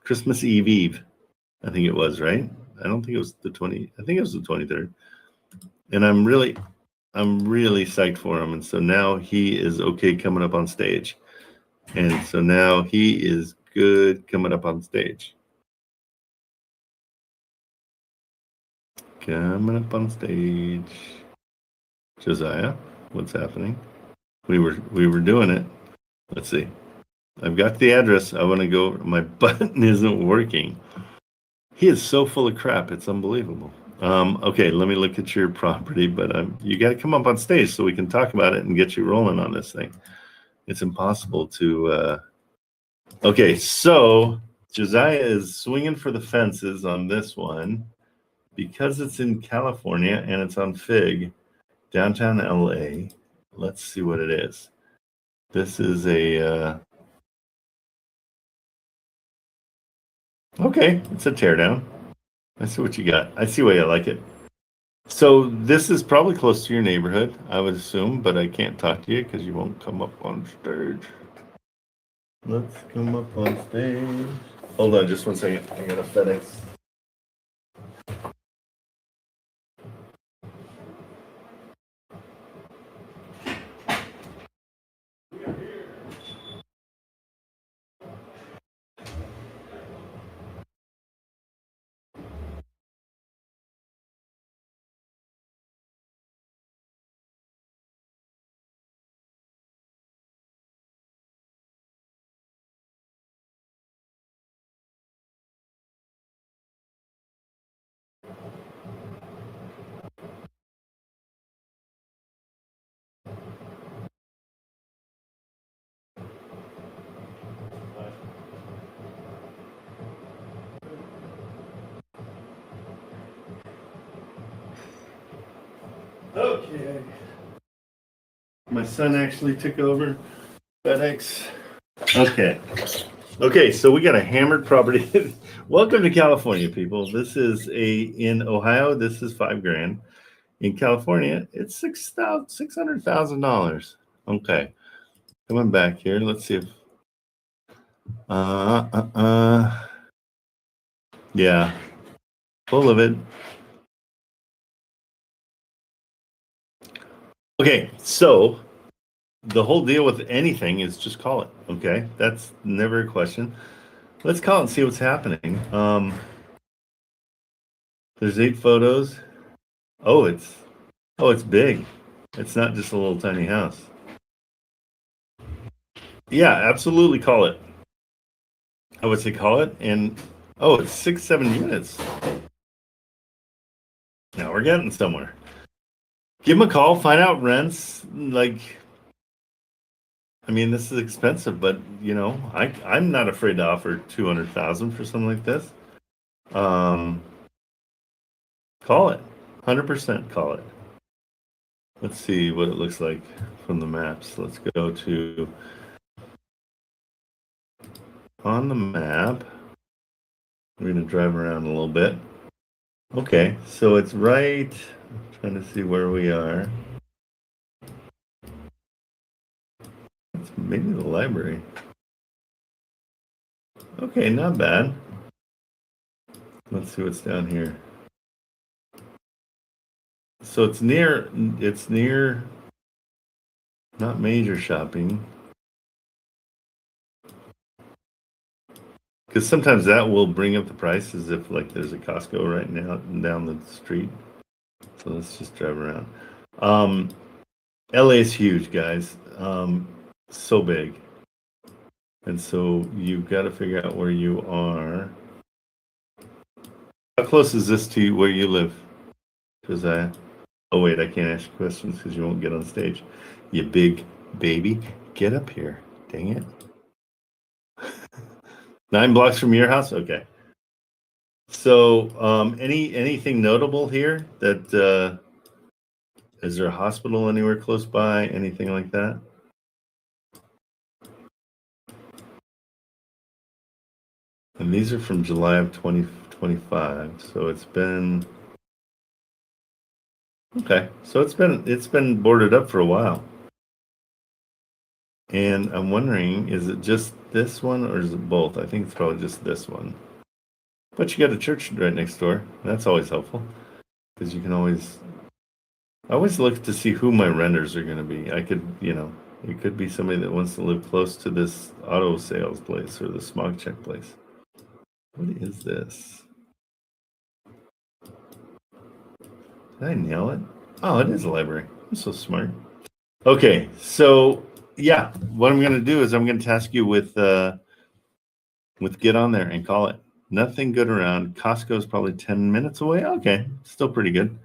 Christmas Eve, I think it was, right? I don't think it was the 20. I think it was the 23rd. And I'm really psyched for him. And so now he is okay coming up on stage. And so now he is good coming up on stage. Coming up on stage. Josiah, what's happening? We were doing it. Let's see. I've got the address. I want to go. My button isn't working. He is so full of crap. It's unbelievable. Okay, let me look at your property, but you got to come up on stage so we can talk about it and get you rolling on this thing. It's impossible to. Okay, so Josiah is swinging for the fences on this one because it's in California and it's on Fig, downtown LA. Let's see what it is. This is a. Okay, it's a teardown. I see what you got. I see why you like it. So this is probably close to your neighborhood, I would assume, but I can't talk to you because you won't come up on stage. Let's come up on stage. Hold on just 1 second. I got a FedEx. Okay. My son actually took over FedEx. Okay, so we got a hammered property. Welcome to California, people. This is in Ohio, this is $5,000. In California, it's $600,000. Okay. Coming back here, let's see if yeah. Full of it. Okay, so the whole deal with anything is just call it. Okay, that's never a question. Let's call it and see what's happening. There's 8 photos. Oh, it's big. It's not just a little tiny house. Yeah, absolutely call it. I would say call it, and oh, it's 6-7 units. Now we're getting somewhere. Give them a call, find out rents. Like, I mean, this is expensive, but you know, I'm not afraid to offer 200,000 for something like this. Call it, 100% call it. Let's see what it looks like from the maps. Let's go to on the map. We're gonna drive around a little bit. Okay, so it's right. I'm trying to see where we are. It's maybe the library. Okay, not bad. Let's see what's down here. So it's near, not major shopping. Because sometimes that will bring up the prices if like there's a Costco right now down the street. So let's just drive around. LA is huge, guys. So big. And so you've got to figure out where you are. How close is this to where you live? Because oh wait, I can't ask you questions because you won't get on stage. You big baby, get up here. Dang it. 9 blocks from your house? Okay. So anything notable here that is there a hospital anywhere close by? Anything like that? And these are from July of 2025. So it's been okay. So it's been boarded up for a while. And I'm wondering, is it just this one or is it both? I think it's probably just this one. But you got a church right next door. That's always helpful because you can always. I always look to see who my renters are going to be. I could, you know, it could be somebody that wants to live close to this auto sales place or the smog check place. What is this? Did I nail it? Oh, it is a library. I'm so smart. Okay, so yeah, what I'm going to do is I'm going to task you with get on there and call it. Nothing good around. Costco is probably 10 minutes away. Okay, still pretty good.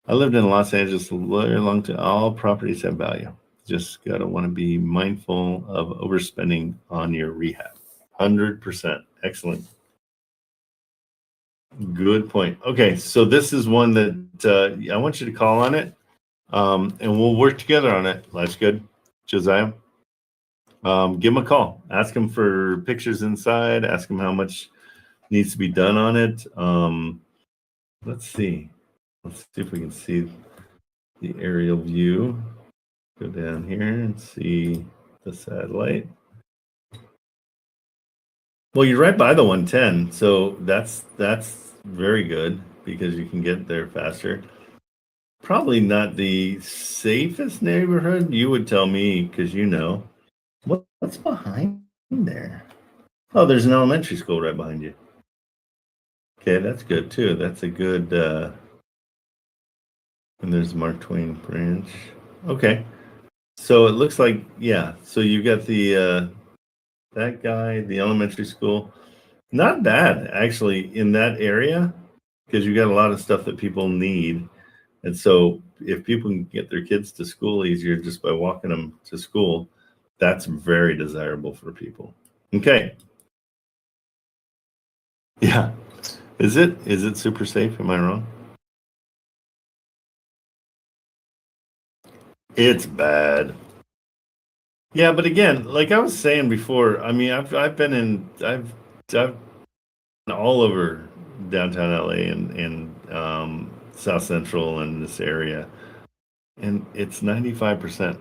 I lived in Los Angeles a very long time. All properties have value. Just got to want to be mindful of overspending on your rehab. 100%. Excellent. Good point. Okay, so this is one that I want you to call on it, and we'll work together on it. That's good. Josiah, give him a call. Ask him for pictures inside. Ask him how much needs to be done on it. Let's see. Let's see if we can see the aerial view. Go down here and see the satellite. Well, you're right by the 110, so that's very good because you can get there faster. Probably not the safest neighborhood. You would tell me because you know. What's behind there? Oh, there's an elementary school right behind you. Okay, that's good too. That's a good. And there's Mark Twain branch. Okay, so it looks like yeah. So you got the that guy, the elementary school. Not bad actually in that area because you got a lot of stuff that people need, and so if people can get their kids to school easier just by walking them to school, that's very desirable for people. Okay. Yeah. Is it super safe? Am I wrong? It's bad. Yeah, but again, like I was saying before, I mean, I've been all over downtown LA and South Central and this area, and it's 95%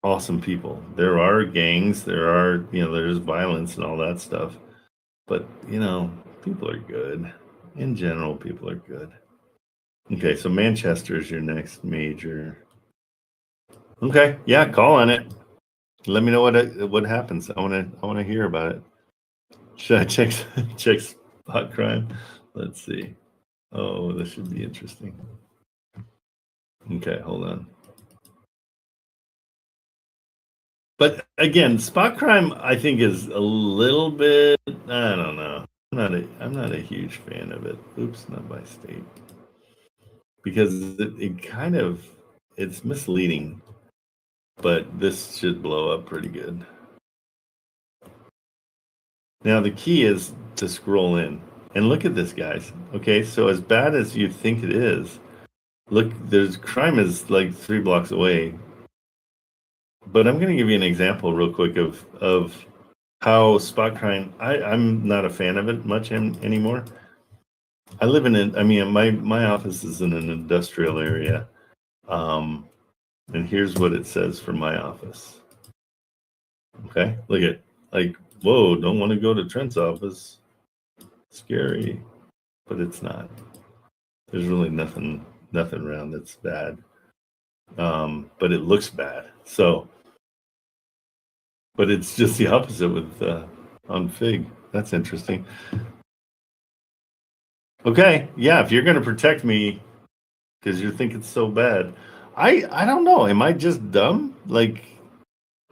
awesome people. There are gangs, there's violence and all that stuff, but people are good. In general, people are good. Okay, so Manchester is your next major. Okay, yeah, call on it. Let me know what happens. I want to hear about it. Should I check spot crime? Let's see. Oh, this should be interesting. Okay, hold on. But again, spot crime I think is a little bit, I don't know. I'm not a huge fan of it. Oops, not by state. Because it kind of it's misleading. But this should blow up pretty good. Now the key is to scroll in and look at this, guys. Okay, so as bad as you think it is, look, there's crime is like 3 blocks away. But I'm going to give you an example real quick of how spot crime. I'm not a fan of it much anymore. I live in I mean, my office is in an industrial area, and here's what it says for my office. Okay, look at like, whoa, don't want to go to Trent's office. Scary, but it's not. There's really nothing around that's bad, but it looks bad. So, but it's just the opposite with on Fig. That's interesting. Okay, yeah, if you're going to protect me because you think it's so bad, I don't know. Am I just dumb? Like,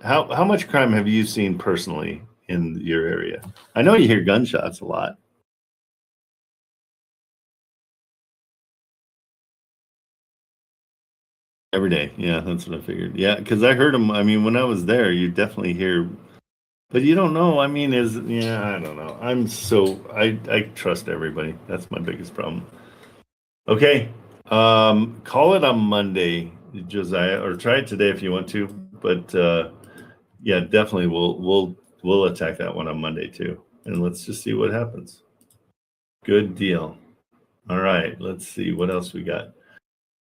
how much crime have you seen personally in your area? I know you hear gunshots a lot. Every day, yeah, that's what I figured. Yeah, because I heard them. I mean, when I was there, you definitely hear, but you don't know. I mean, I don't know. I trust everybody. That's my biggest problem. Okay, call it on Monday, Josiah, or try it today if you want to. But yeah, definitely we'll attack that one on Monday too, and let's just see what happens. Good deal. All right, let's see what else we got.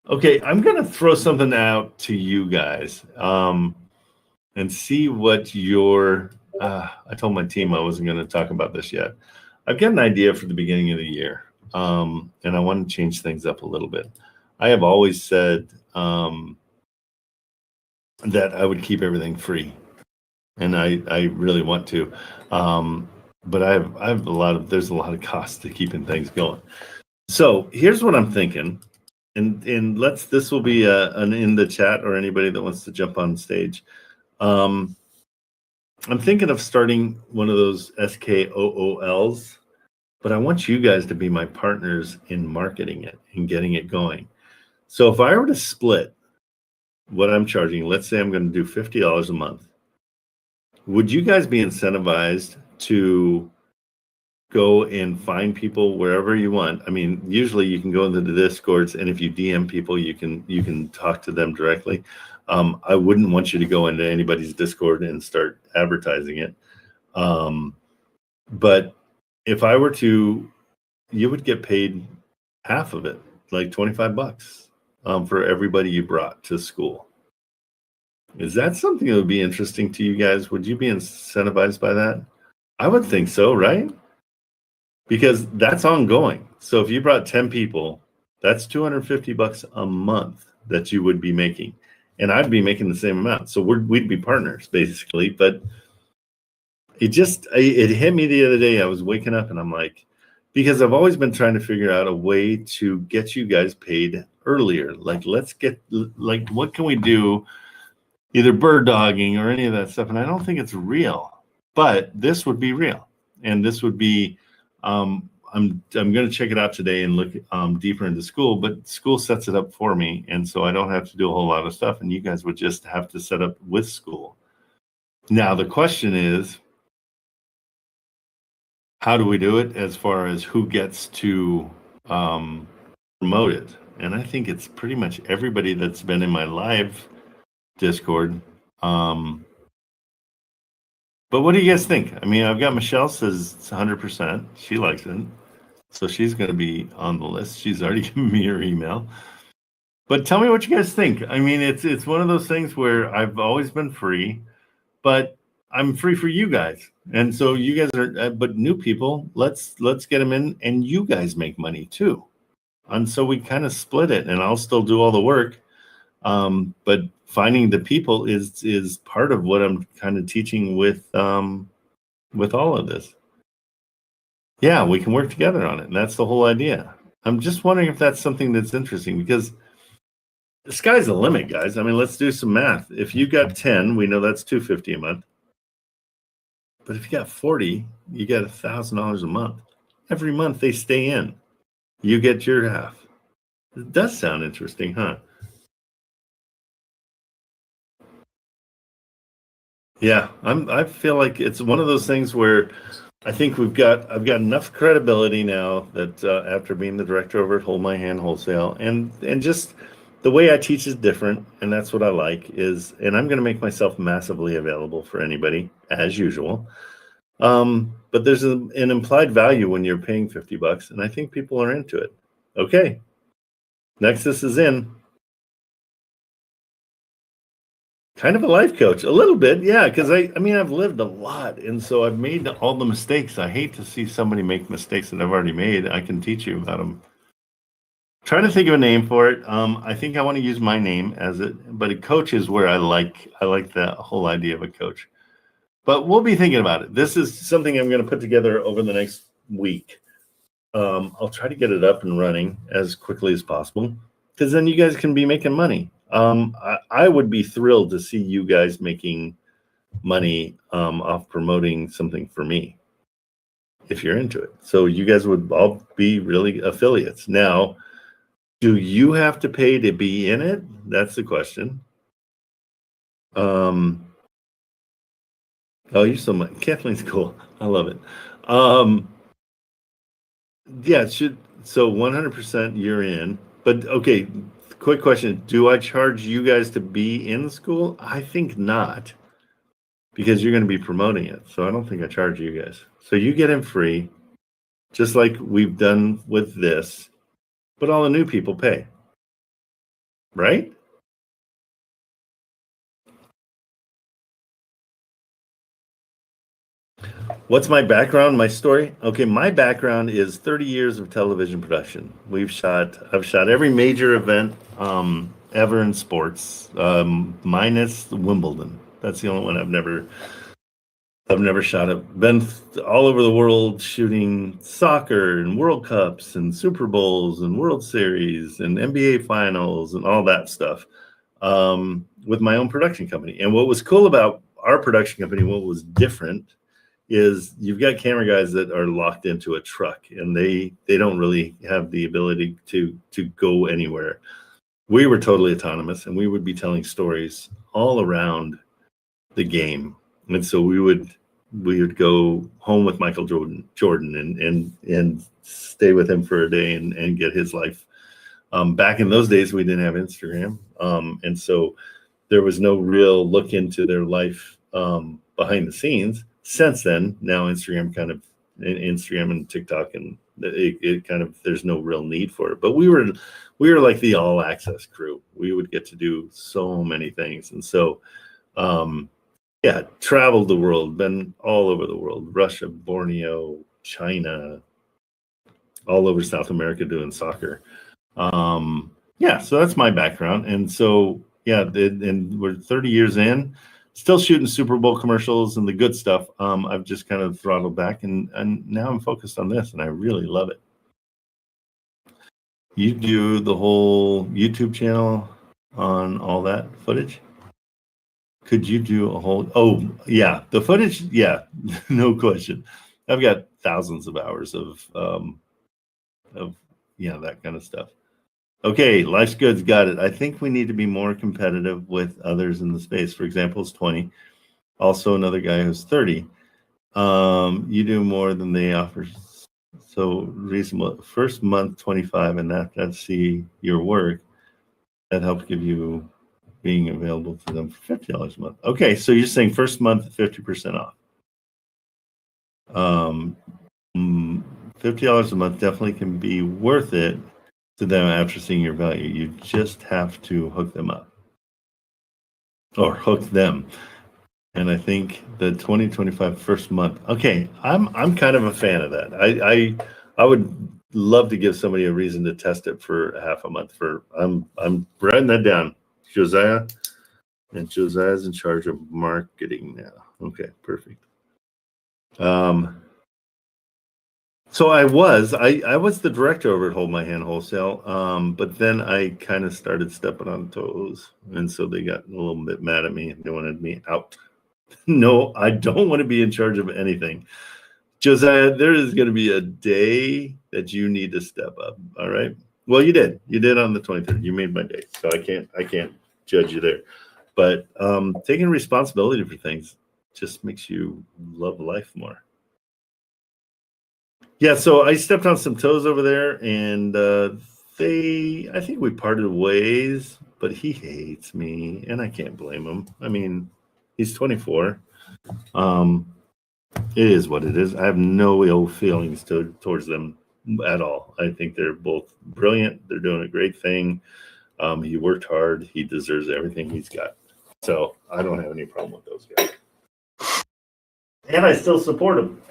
Okay, I'm going to throw something out to you guys and see what your. I told my team I wasn't going to talk about this yet. I've got an idea for the beginning of the year, and I want to change things up a little bit. I have always said that I would keep everything free, and I really want to. But I have there's a lot of costs to keeping things going. So here's what I'm thinking. And this will be an in the chat or anybody that wants to jump on stage. I'm thinking of starting one of those SKOOLs, but I want you guys to be my partners in marketing it and getting it going. So if I were to split what I'm charging, let's say I'm going to do $50 a month, would you guys be incentivized to go and find people wherever you want? I mean, usually you can go into the Discords, and if you DM people, you can talk to them directly. I wouldn't want you to go into anybody's Discord and start advertising it. But if I were to, you would get paid half of it, like $25, for everybody you brought to school. Is that something that would be interesting to you guys? Would you be incentivized by that? I would think so, right? Because that's ongoing. So if you brought 10 people, that's $250 a month that you would be making, and I'd be making the same amount. So we'd be partners basically. But it hit me the other day. I was waking up and I'm like, because I've always been trying to figure out a way to get you guys paid earlier. Like, what can we do? Either bird dogging or any of that stuff. And I don't think it's real, but this would be real, and this would be. I'm going to check it out today and look deeper into school, but school sets it up for me, and so I don't have to do a whole lot of stuff, and you guys would just have to set up with school. Now the question is, how do we do it as far as who gets to promote it? And I think it's pretty much everybody that's been in my live Discord. But what do you guys think? I mean, I've got Michelle says it's 100%. She likes it. So she's going to be on the list. She's already given me her email. But tell me what you guys think. I mean, it's one of those things where I've always been free, but I'm free for you guys. And so you guys are, but new people, let's get them in, and you guys make money too. And so we kind of split it, and I'll still do all the work. But finding the people is part of what I'm kind of teaching with all of this. Yeah, we can work together on it. And that's the whole idea. I'm just wondering if that's something that's interesting, because the sky's the limit, guys. I mean, let's do some math. If you got 10, we know that's $250 a month. But if you got 40, you get $1,000 a month. Every month they stay in. You get your half. It does sound interesting, huh? Yeah, I feel like it's one of those things where I think I've got enough credibility now that after being the director over at Hold My Hand Wholesale, and just the way I teach is different, and that's what I like is, and I'm going to make myself massively available for anybody as usual. But there's an implied value when you're paying $50, and I think people are into it. Okay, Nexus is in. Kind of a life coach, a little bit, yeah, because I mean, I've lived a lot, and so I've made all the mistakes. I hate to see somebody make mistakes that I've already made. I can teach you about them. Trying to think of a name for it. I think I want to use my name as it, but a coach is where I like that whole idea of a coach. But we'll be thinking about it. This is something I'm going to put together over the next week. I'll try to get it up and running as quickly as possible, because then you guys can be making money. I would be thrilled to see you guys making money off promoting something for me, if you're into it. So you guys would all be really affiliates. Now, do you have to pay to be in it? That's the question. Oh, you're so much. Kathleen's cool. I love it. Yeah, it should. So 100% you're in. But okay, quick question. Do I charge you guys to be in the school? I think not, because you're going to be promoting it. So I don't think I charge you guys. So you get in free, just like we've done with this, but all the new people pay. Right? What's my background, my story? Okay, my background is 30 years of television production. I've shot every major event ever in sports, minus Wimbledon. That's the only one I've never shot it. Been all over the world shooting soccer and World Cups and Super Bowls and World Series and NBA finals and all that stuff with my own production company. And what was cool about our production company, what was different, is you've got camera guys that are locked into a truck, and they don't really have the ability to go anywhere. We were totally autonomous, and we would be telling stories all around the game. And so we would go home with Michael Jordan and stay with him for a day and get his life. Back in those days, we didn't have Instagram, and so there was no real look into their life behind the scenes. Since then, now Instagram and TikTok, and it kind of, there's no real need for it. But we were like the all access crew. We would get to do so many things, and so yeah, traveled the world, been all over the world: Russia, Borneo, China, all over South America doing soccer. Yeah, so that's my background, and so yeah, and we're 30 years in. Still shooting Super Bowl commercials and the good stuff. I've just kind of throttled back, and now I'm focused on this, and I really love it. You do the whole YouTube channel on all that footage? Could you do a whole? Oh, yeah, the footage. Yeah, no question. I've got thousands of hours of that kind of stuff. Okay, Life's Good's got it. I think we need to be more competitive with others in the space. For example, it's 20. Also, another guy who's 30. You do more than they offer. So reasonable. First month, 25, and that's see your work. That helps give you being available to them for $50 a month. Okay, so you're saying first month, 50% off. $50 a month definitely can be worth it to them after seeing your value. You just have to hook them up, or hook them. And I think the 2025 first month. Okay, I'm kind of a fan of that. I would love to give somebody a reason to test it for half a month. I'm writing that down. Josiah, and Josiah's in charge of marketing now. Okay, perfect. So I was the director over at Hold My Hand Wholesale, but then I kind of started stepping on toes, and so they got a little bit mad at me. They wanted me out. No, I don't want to be in charge of anything. Josiah, there is going to be a day that you need to step up. All right. Well, you did. You did on the 23rd. You made my day, so I can't judge you there. But taking responsibility for things just makes you love life more. Yeah, so I stepped on some toes over there, and I think we parted ways, but he hates me, and I can't blame him. I mean, he's 24. It is what it is. I have no ill feelings towards them at all. I think they're both brilliant. They're doing a great thing. He worked hard. He deserves everything he's got. So I don't have any problem with those guys. And I still support him.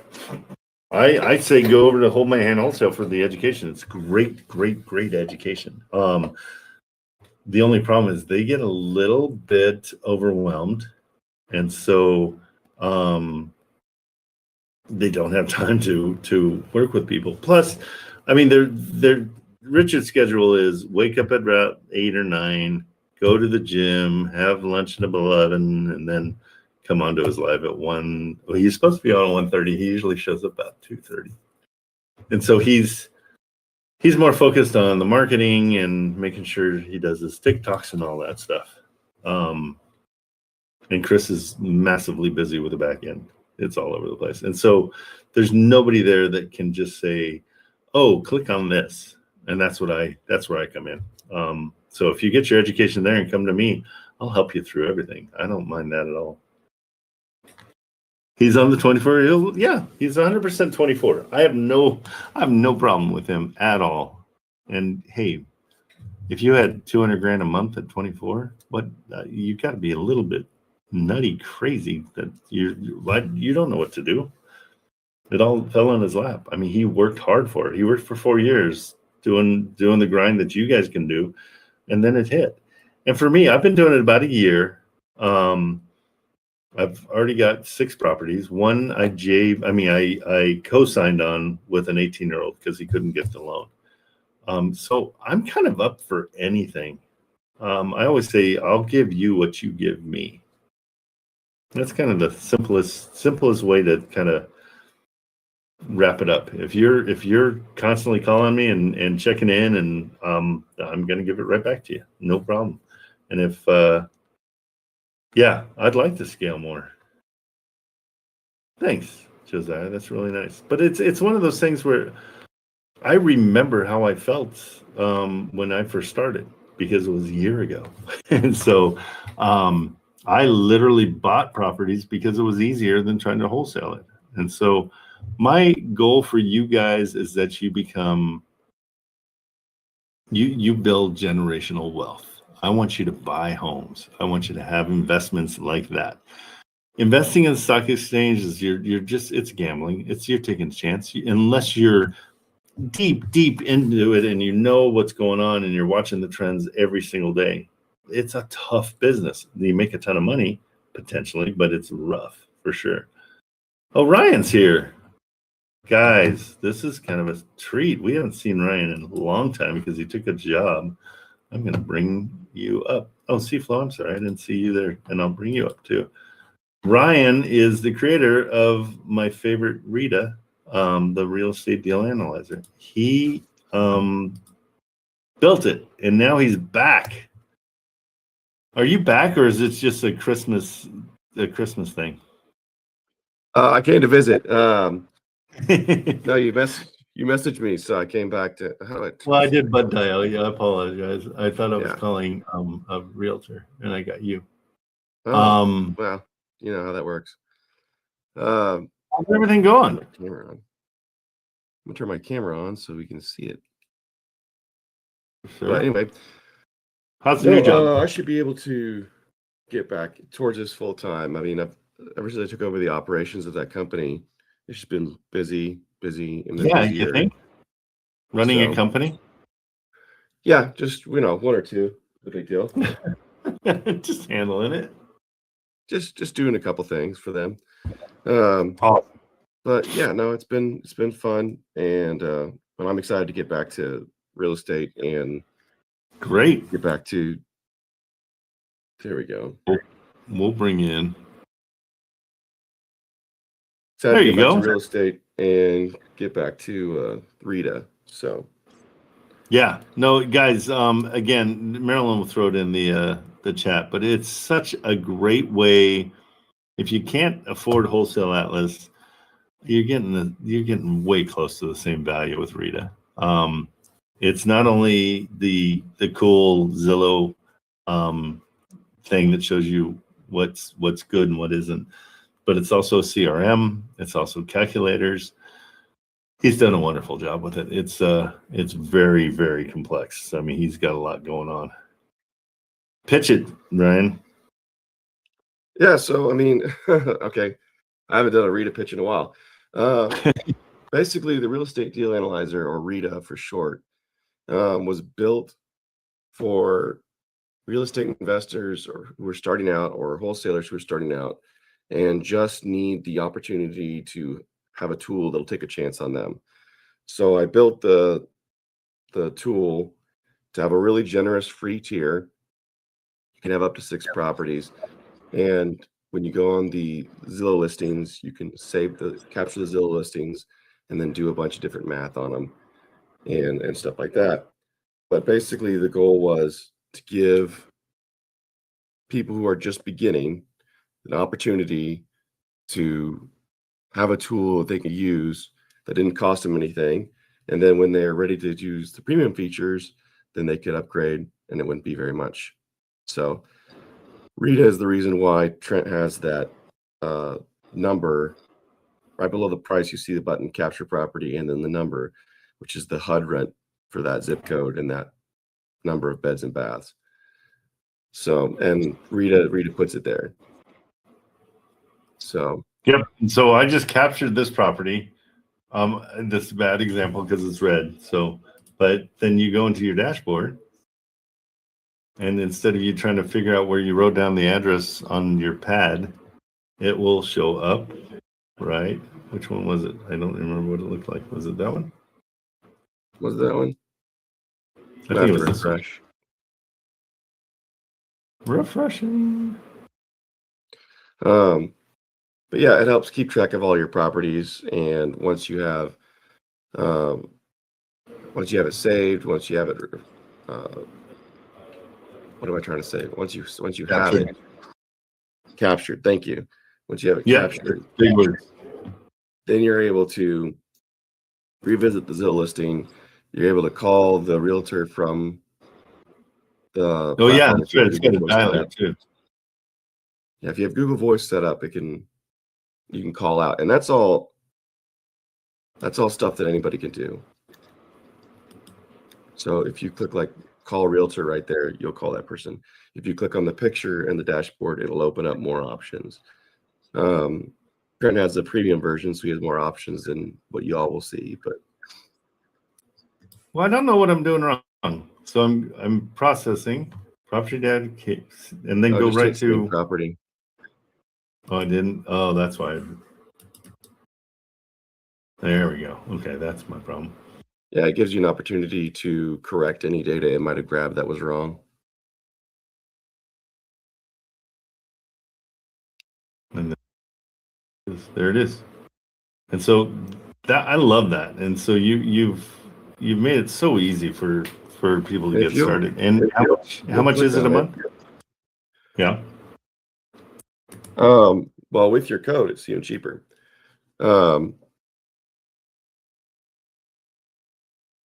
I say go over to Hold My Hand Wholesale for the education. It's great, great, great education. The only problem is they get a little bit overwhelmed, and so they don't have time to work with people. Plus, I mean, their Richard's schedule is wake up at about 8 or 9, go to the gym, have lunch at 11, and then come onto his live at 1. Well, he's supposed to be on at 1:30. He usually shows up about 2:30. And so he's more focused on the marketing and making sure he does his TikToks and all that stuff. And Chris is massively busy with the back end. It's all over the place. And so there's nobody there that can just say, oh, click on this. And that's where I come in. So if you get your education there and come to me, I'll help you through everything. I don't mind that at all. He's on the 24. Yeah, he's 100% 24. I have no problem with him at all. And hey, if you had 200 grand a month at 24, you got to be a little bit nutty crazy that you don't know what to do. It all fell in his lap. I mean, he worked hard for it. He worked for 4 years doing the grind that you guys can do, and then it hit. And for me, I've been doing it about a year. I've already got 6 properties. One I co-signed on with an 18-year-old because he couldn't get the loan. So I'm kind of up for anything. I always say I'll give you what you give me. That's kind of the simplest way to kind of wrap it up. If you're constantly calling me and checking in, and I'm going to give it right back to you, no problem. And if yeah, I'd like to scale more. Thanks, Josiah. That's really nice. But it's one of those things where I remember how I felt when I first started, because it was a year ago. And so I literally bought properties because it was easier than trying to wholesale it. And so my goal for you guys is that you become, you build generational wealth. I want you to buy homes. I want you to have investments like that. Investing in the stock exchange is it's gambling. You're taking a chance. Unless you're deep into it and you know what's going on and you're watching the trends every single day, it's a tough business. You make a ton of money potentially, but it's rough for sure. Oh, Ryan's here. Guys, this is kind of a treat. We haven't seen Ryan in a long time because he took a job. I'm going to bring you up. Oh, C-Flow, I'm sorry. I didn't see you there. And I'll bring you up too. Ryan is the creator of my favorite Rita, the real estate deal analyzer. He built it, and now he's back. Are you back, or is it just a Christmas thing? I came to visit. No, you messaged me, so I came back to. Well, I did bud dial. Yeah, I apologize. I thought I was calling a realtor, and I got you. Oh, well, you know how that works. How's everything going? I'm gonna turn my camera on so we can see it. Sure. But anyway, how's the new job? I should be able to get back towards this full time. I mean, ever since I took over the operations of that company, it's just been busy, and then Yeah, busier. you think? Running a So- company? Yeah, just one or two, no big deal. Just handling it. Just doing a couple things for them. Oh, But yeah, no, it's been fun, and but I'm excited to get back to real estate and great. get back to. There we go. We'll bring you in. Excited There to you get back go. to real estate and get back to Rita. So Yeah, no, guys. Again, Marilyn will throw it in the chat, but it's such a great way. If you can't afford Wholesale Atlas, you're getting way close to the same value with Rita. It's not only the cool Zillow thing that shows you what's good and what isn't, but it's also CRM. It's also calculators. He's done a wonderful job with it. It's very, very complex. I mean, he's got a lot going on. Pitch it, Ryan. yeah, so I mean, okay, I haven't done a Rita pitch in a while. Basically, the Real Estate Deal Analyzer, or Rita for short, was built for real estate investors or who are starting out, or wholesalers who are starting out and just need the opportunity to have a tool that'll take a chance on them. So I built the tool to have a really generous free tier. You can have up to 6 properties, and when you go on the Zillow listings, you can capture the Zillow listings and then do a bunch of different math on them and stuff like that. But basically the goal was to give people who are just beginning an opportunity to have a tool that they can use that didn't cost them anything. And then when they're ready to use the premium features, then they could upgrade and it wouldn't be very much. So Rita is the reason why Trent has that number right below the price. You see the button capture property and then the number, which is the HUD rent for that zip code and that number of beds and baths. So, and Rita puts it there. So, Yep. And so I just captured this property. This is a bad example because it's red. So, but then you go into your dashboard, and instead of you trying to figure out where you wrote down the address on your pad, it will show up, right? Which one was it? I don't remember what it looked like. Was it that one? was that one? I think it was this one. Refresh. Refreshing. But yeah, it helps keep track of all your properties. And once you have it saved, once you have it, what am I trying to say? Once you have it captured, thank you. Once you have it captured, big word. then you're able to revisit the Zillow listing. You're able to call the realtor from the Oh yeah, platform. that's right. It's got a dialer too. Yeah, if you have Google Voice set up, you can call out, and that's all stuff that anybody can do. So if you click like call realtor right there, you'll call that person. If you click on the picture in the dashboard, it'll open up more options. Trent has the premium version, so he has more options than what you all will see. But Well, I don't know what I'm doing wrong. So I'm processing property data case, and then go just right hit save to property. Oh, I didn't. Oh, that's why. There we go. Okay, that's my problem. Yeah, it gives you an opportunity to correct any data it might have grabbed that was wrong. And there it is. And so that I love that. And so you've made it so easy for people to If get you- started. And how much is it a month? Yeah. Well, with your code, it's even cheaper.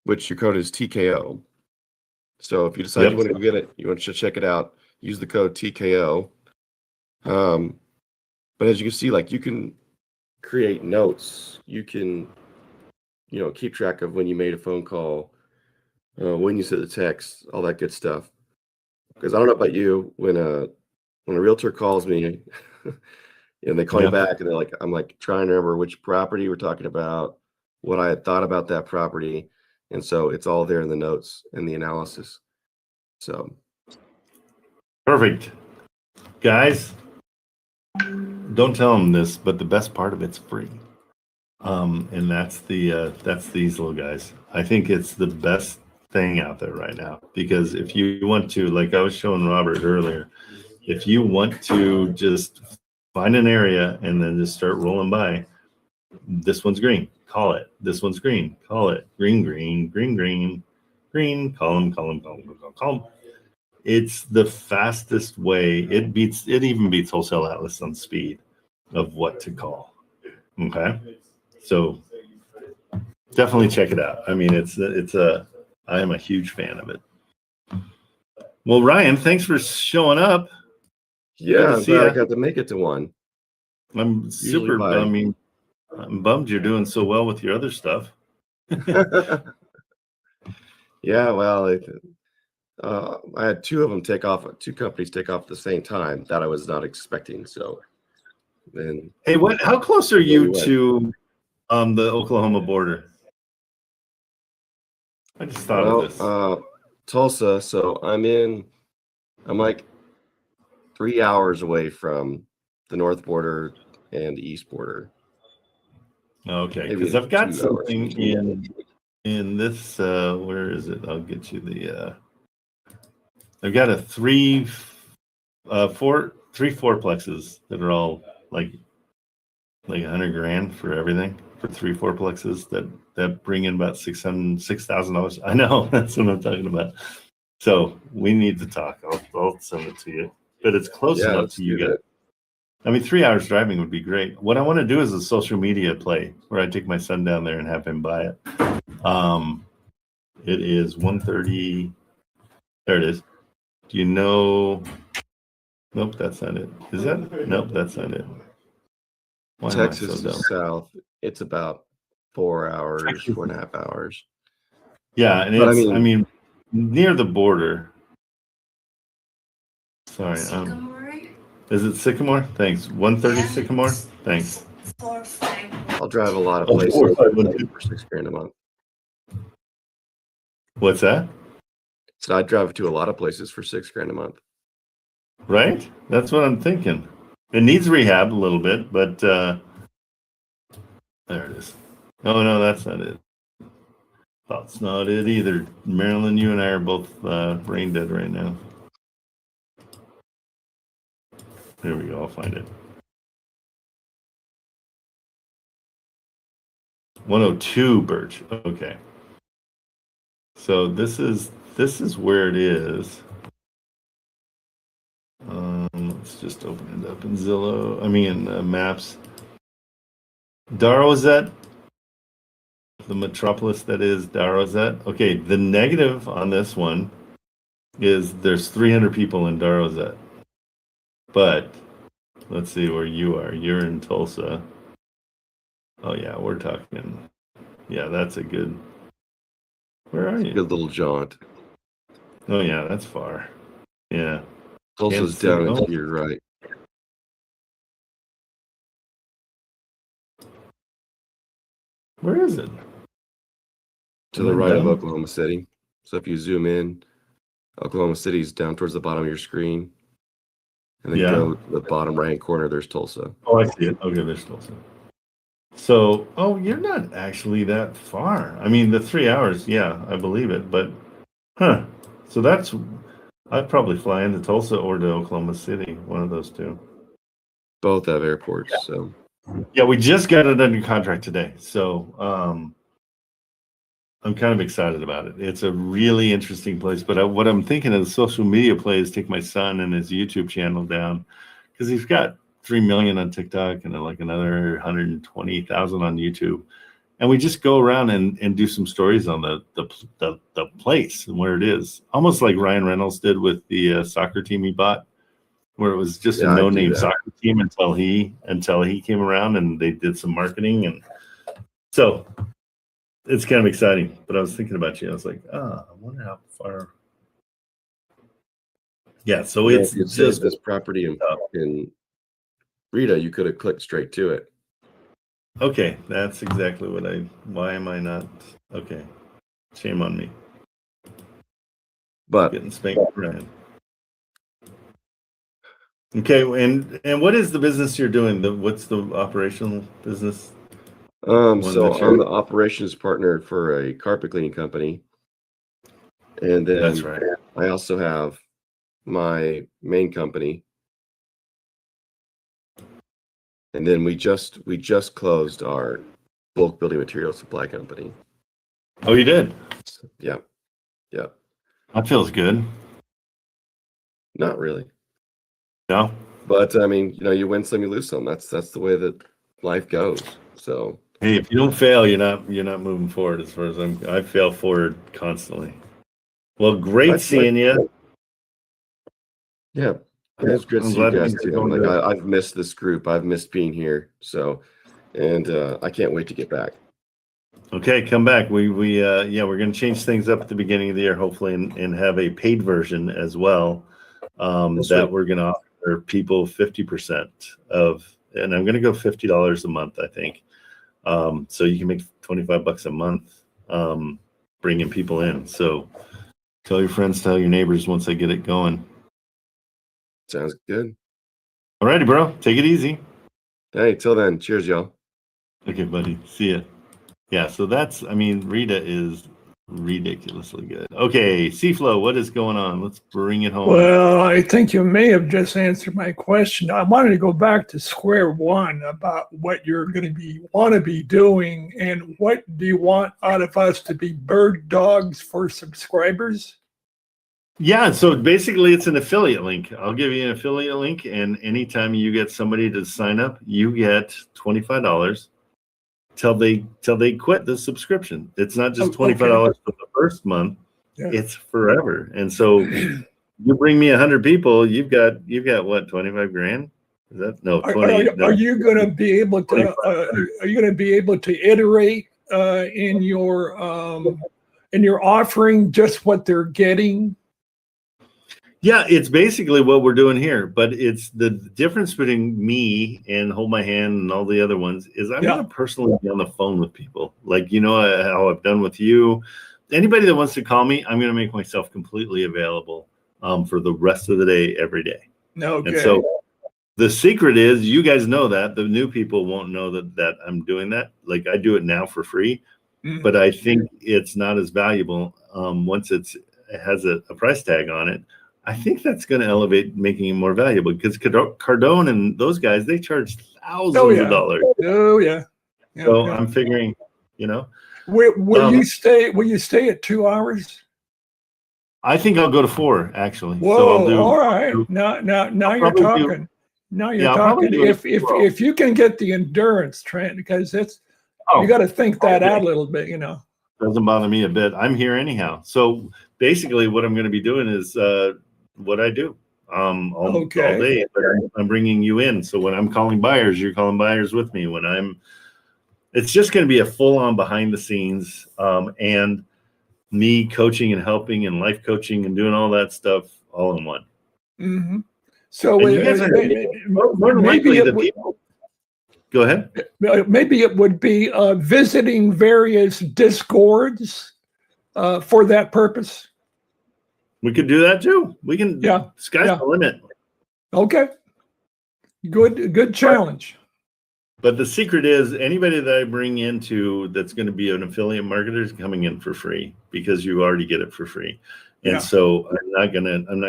Which your code is TKO. So if you decide you want to go get it, you want to check it out, use the code TKO. But as you can see, like you can create notes. You can, keep track of when you made a phone call, when you sent the text, all that good stuff. Because I don't know about you, when a realtor calls me, And they call me Yep. back and they're like, I'm like trying to remember which property we're talking about, what I had thought about that property. And so it's all there in the notes and the analysis. So Perfect. Guys, don't tell them this, but the best part of it's free. And that's these little guys. I think it's the best thing out there right now, because if you want to, like I was showing Robert earlier, if you want to just find an area and then just start rolling by, this one's green, call it. This one's green, call it. Green, green, green, green, green, call them. It's the fastest way. It even beats Wholesale Atlas on speed of what to call. Okay. So definitely check it out. I mean, I am a huge fan of it. Well, Ryan, thanks for showing up. yeah, I'm see glad I ya. got to make it to one. I'm super. by- I mean, I'm bummed you're doing so well with your other stuff. Yeah, well, I had two companies take off at the same time that I was not expecting. So then, Hey, how close are you Wait. to the Oklahoma border? I just thought of this. Tulsa. So I'm like 3 hours away from the north border and the east border. Okay, maybe because I've got 2 hours. something in this. Where is it? I'll get you the. I've got a three fourplexes that are all like $100,000 for everything, for 3 fourplexes that bring in about $6,000. I know, that's what I'm talking about. So we need to talk. I'll send it to you, but it's close Yeah, enough let's to you do guys. I mean, 3 hours driving would be great. What I want to do is a social media play where I take my son down there and have him buy it. It is 1:30. There it is. Do you know? Nope, that's not it. Is that? Nope, that's not it. Why am I Texas so dumb? is south. It's about 4 hours, Texas. 4.5 hours. Yeah, and But it's I mean near the border. Sorry, Sycamore? is it Sycamore? Thanks. 130 Yeah. Sycamore. Thanks. 4-5. I'll drive a lot of Oh, places 451. for $6,000 a month. What's that? So I drive to a lot of places for $6,000 a month. Right? That's what I'm thinking. It needs rehab a little bit, but there it is. Oh no, that's not it. That's not it either. Marilyn, you and I are both brain dead right now. There we go. I'll find it. 102 Birch. Okay. So this is where it is. Let's just open it up in Zillow. I mean, Maps. Darrowsette, the metropolis that is Darrowsette. Okay, the negative on this one is there's 300 people in Darrowsette. But let's see where you are. You're in Tulsa. Oh yeah, we're talking. Yeah, that's a good. Where are you? Good little jaunt. Oh yeah, that's far. Yeah. Tulsa's Kansas City. down Oh. into your right. Where is it? To the right of Oklahoma City. So if you zoom in, Oklahoma City's down towards the bottom of your screen. And then go to the bottom right corner, there's Tulsa. Oh, I see it. Okay, there's Tulsa. So, you're not actually that far. I mean, the 3 hours, yeah, I believe it, but, so I'd probably fly into Tulsa or to Oklahoma City, one of those two. Both have airports, so. Yeah, we just got it under contract today, so I'm kind of excited about it. It's a really interesting place, but what I'm thinking of the social media play is take my son and his YouTube channel down, because he's got 3 million on TikTok and like another 120,000 on YouTube, and we just go around and do some stories on the place and where it is, almost like Ryan Reynolds did with the soccer team he bought, where it was just a no-name soccer team until he came around and they did some marketing, and so it's kind of exciting. But I was thinking about you. I was like, I wonder how far. Yeah, so it's just just this property in Rita, you could have clicked straight to it. Okay, that's exactly what why am I not? Okay, shame on me. But Getting spanked around. Okay, and what is the business you're doing? What's the operational business? so that I'm the operations partner for a carpet cleaning company. And then That's right. I also have my main company. And then we just closed our bulk building material supply company. Oh, you did? Yeah. Yeah. That feels good. Not really. No? But I mean, you win some, you lose some. That's the way that life goes. So Hey, if you don't fail, you're not moving forward as far as I fail forward constantly. Well, great seeing you. Yeah. It's good to I'm see you glad guys things are too. going Like good. I've missed this group. I've missed being here. So, and I can't wait to get back. Okay, come back. We're going to change things up at the beginning of the year, hopefully, and have a paid version as well. That we're going to offer people 50% of, and I'm going to go $50 a month, I think. So you can make $25 a month, bringing people in. So tell your friends, tell your neighbors once they get it going. Sounds good. All righty, bro. Take it easy. Hey, till then, cheers, y'all. Okay, buddy. See ya. Yeah, so Rita is ridiculously good. Okay, C-Flow, what is going on? Let's bring it home. Well, I think you may have just answered my question. I wanted to go back to square one about what you're going to want to be doing, and what do you want out of us to be bird dogs for subscribers? Yeah, so basically it's an affiliate link. I'll give you an affiliate link, and anytime you get somebody to sign up, you get $25 till they quit the subscription. It's not just $25 for the first month. Yeah. It's forever. And so you bring me 100 people, you've got what, 25 grand? Is that no 20? Are you going to be able to iterate in your offering just what they're getting? Yeah, it's basically what we're doing here, but it's the difference between me and Hold My Hand and all the other ones is I'm going to personally be on the phone with people. Like, how I've done with you. Anybody that wants to call me, I'm going to make myself completely available for the rest of the day, every day. Okay. And so the secret is, you guys know that the new people won't know that I'm doing that. Like, I do it now for free, but I think it's not as valuable once it has a price tag on it. I think that's going to elevate, making it more valuable, because Cardone and those guys, they charge thousands of dollars. Oh yeah. So I'm figuring, Will you stay at 2 hours? I think I'll go to 4 actually. Whoa! So I'll do, all right. Now you're talking. Now you're talking. If you can get the endurance, Trent, because you got to think that out a little bit. Doesn't bother me a bit. I'm here anyhow. So basically, what I'm going to be doing is what I do all day. But I'm bringing you in. So when I'm calling buyers, you're calling buyers with me. It's just going to be a full-on behind the scenes and me coaching and helping and life coaching and doing all that stuff all in one. Mm-hmm. So go ahead. Maybe it would be visiting various Discords for that purpose. We could do that too. We can. Yeah. Sky's the limit. Okay. Good challenge. But the secret is, anybody that I bring into that's going to be an affiliate marketer is coming in for free, because you already get it for free. And so I'm not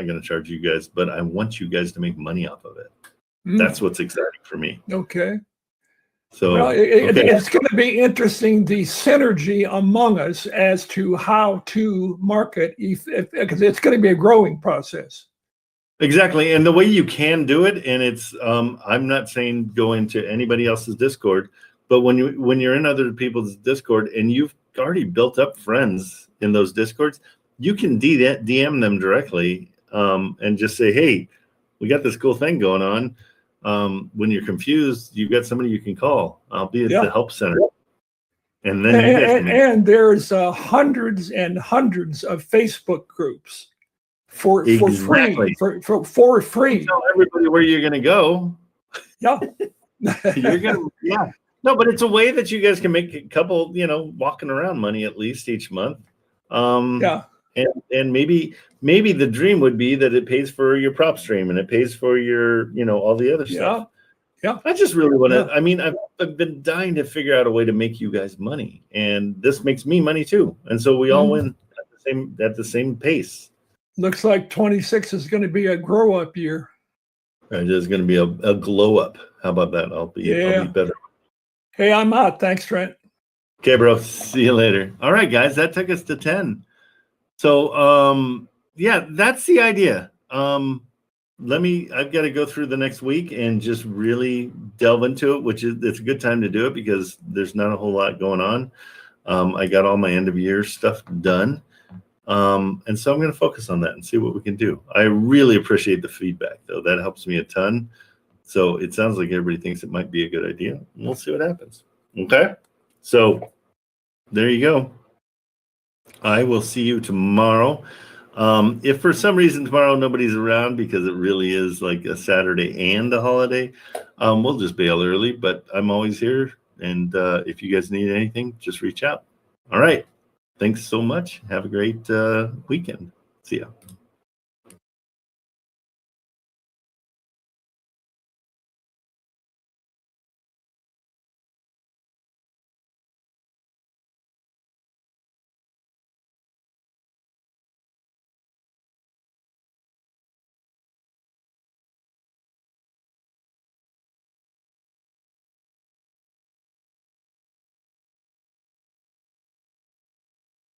gonna charge you guys, but I want you guys to make money off of it. That's what's exciting for me. Okay. So it's going to be interesting, the synergy among us as to how to market, because it's going to be a growing process. Exactly. And the way you can do it, and it's I'm not saying go into anybody else's Discord, but when you're in other people's Discord and you've already built up friends in those Discords, you can DM them directly and just say, hey, we got this cool thing going on. When you're confused, you've got somebody you can call. I'll be at the help center. And then there's hundreds and hundreds of Facebook groups for free. For free. Tell everybody where you're going to go. Yeah. You're gonna, yeah. No, but it's a way that you guys can make a couple, walking around money at least each month. Yeah. And maybe the dream would be that it pays for your PropStream and it pays for your, all the other stuff. Yeah. I just really want to. Yeah. I mean, I've been dying to figure out a way to make you guys money, and this makes me money too. And so we all win at the same pace. Looks like 26 is going to be a grow up year. There's going to be a glow up. How about that? I'll be better. Hey, I'm out. Thanks, Trent. Okay, bro. See you later. All right, guys. That took us to 10. So, yeah, that's the idea. I've got to go through the next week and just really delve into it, it's a good time to do it because there's not a whole lot going on. I got all my end of year stuff done. And so I'm going to focus on that and see what we can do. I really appreciate the feedback though. That helps me a ton. So it sounds like everybody thinks it might be a good idea. We'll see what happens. Okay. So there you go. I will see you tomorrow. If for some reason tomorrow nobody's around because it really is like a Saturday and a holiday, we'll just bail early, but I'm always here. And if you guys need anything, just reach out. All right. Thanks so much. Have a great weekend. See ya.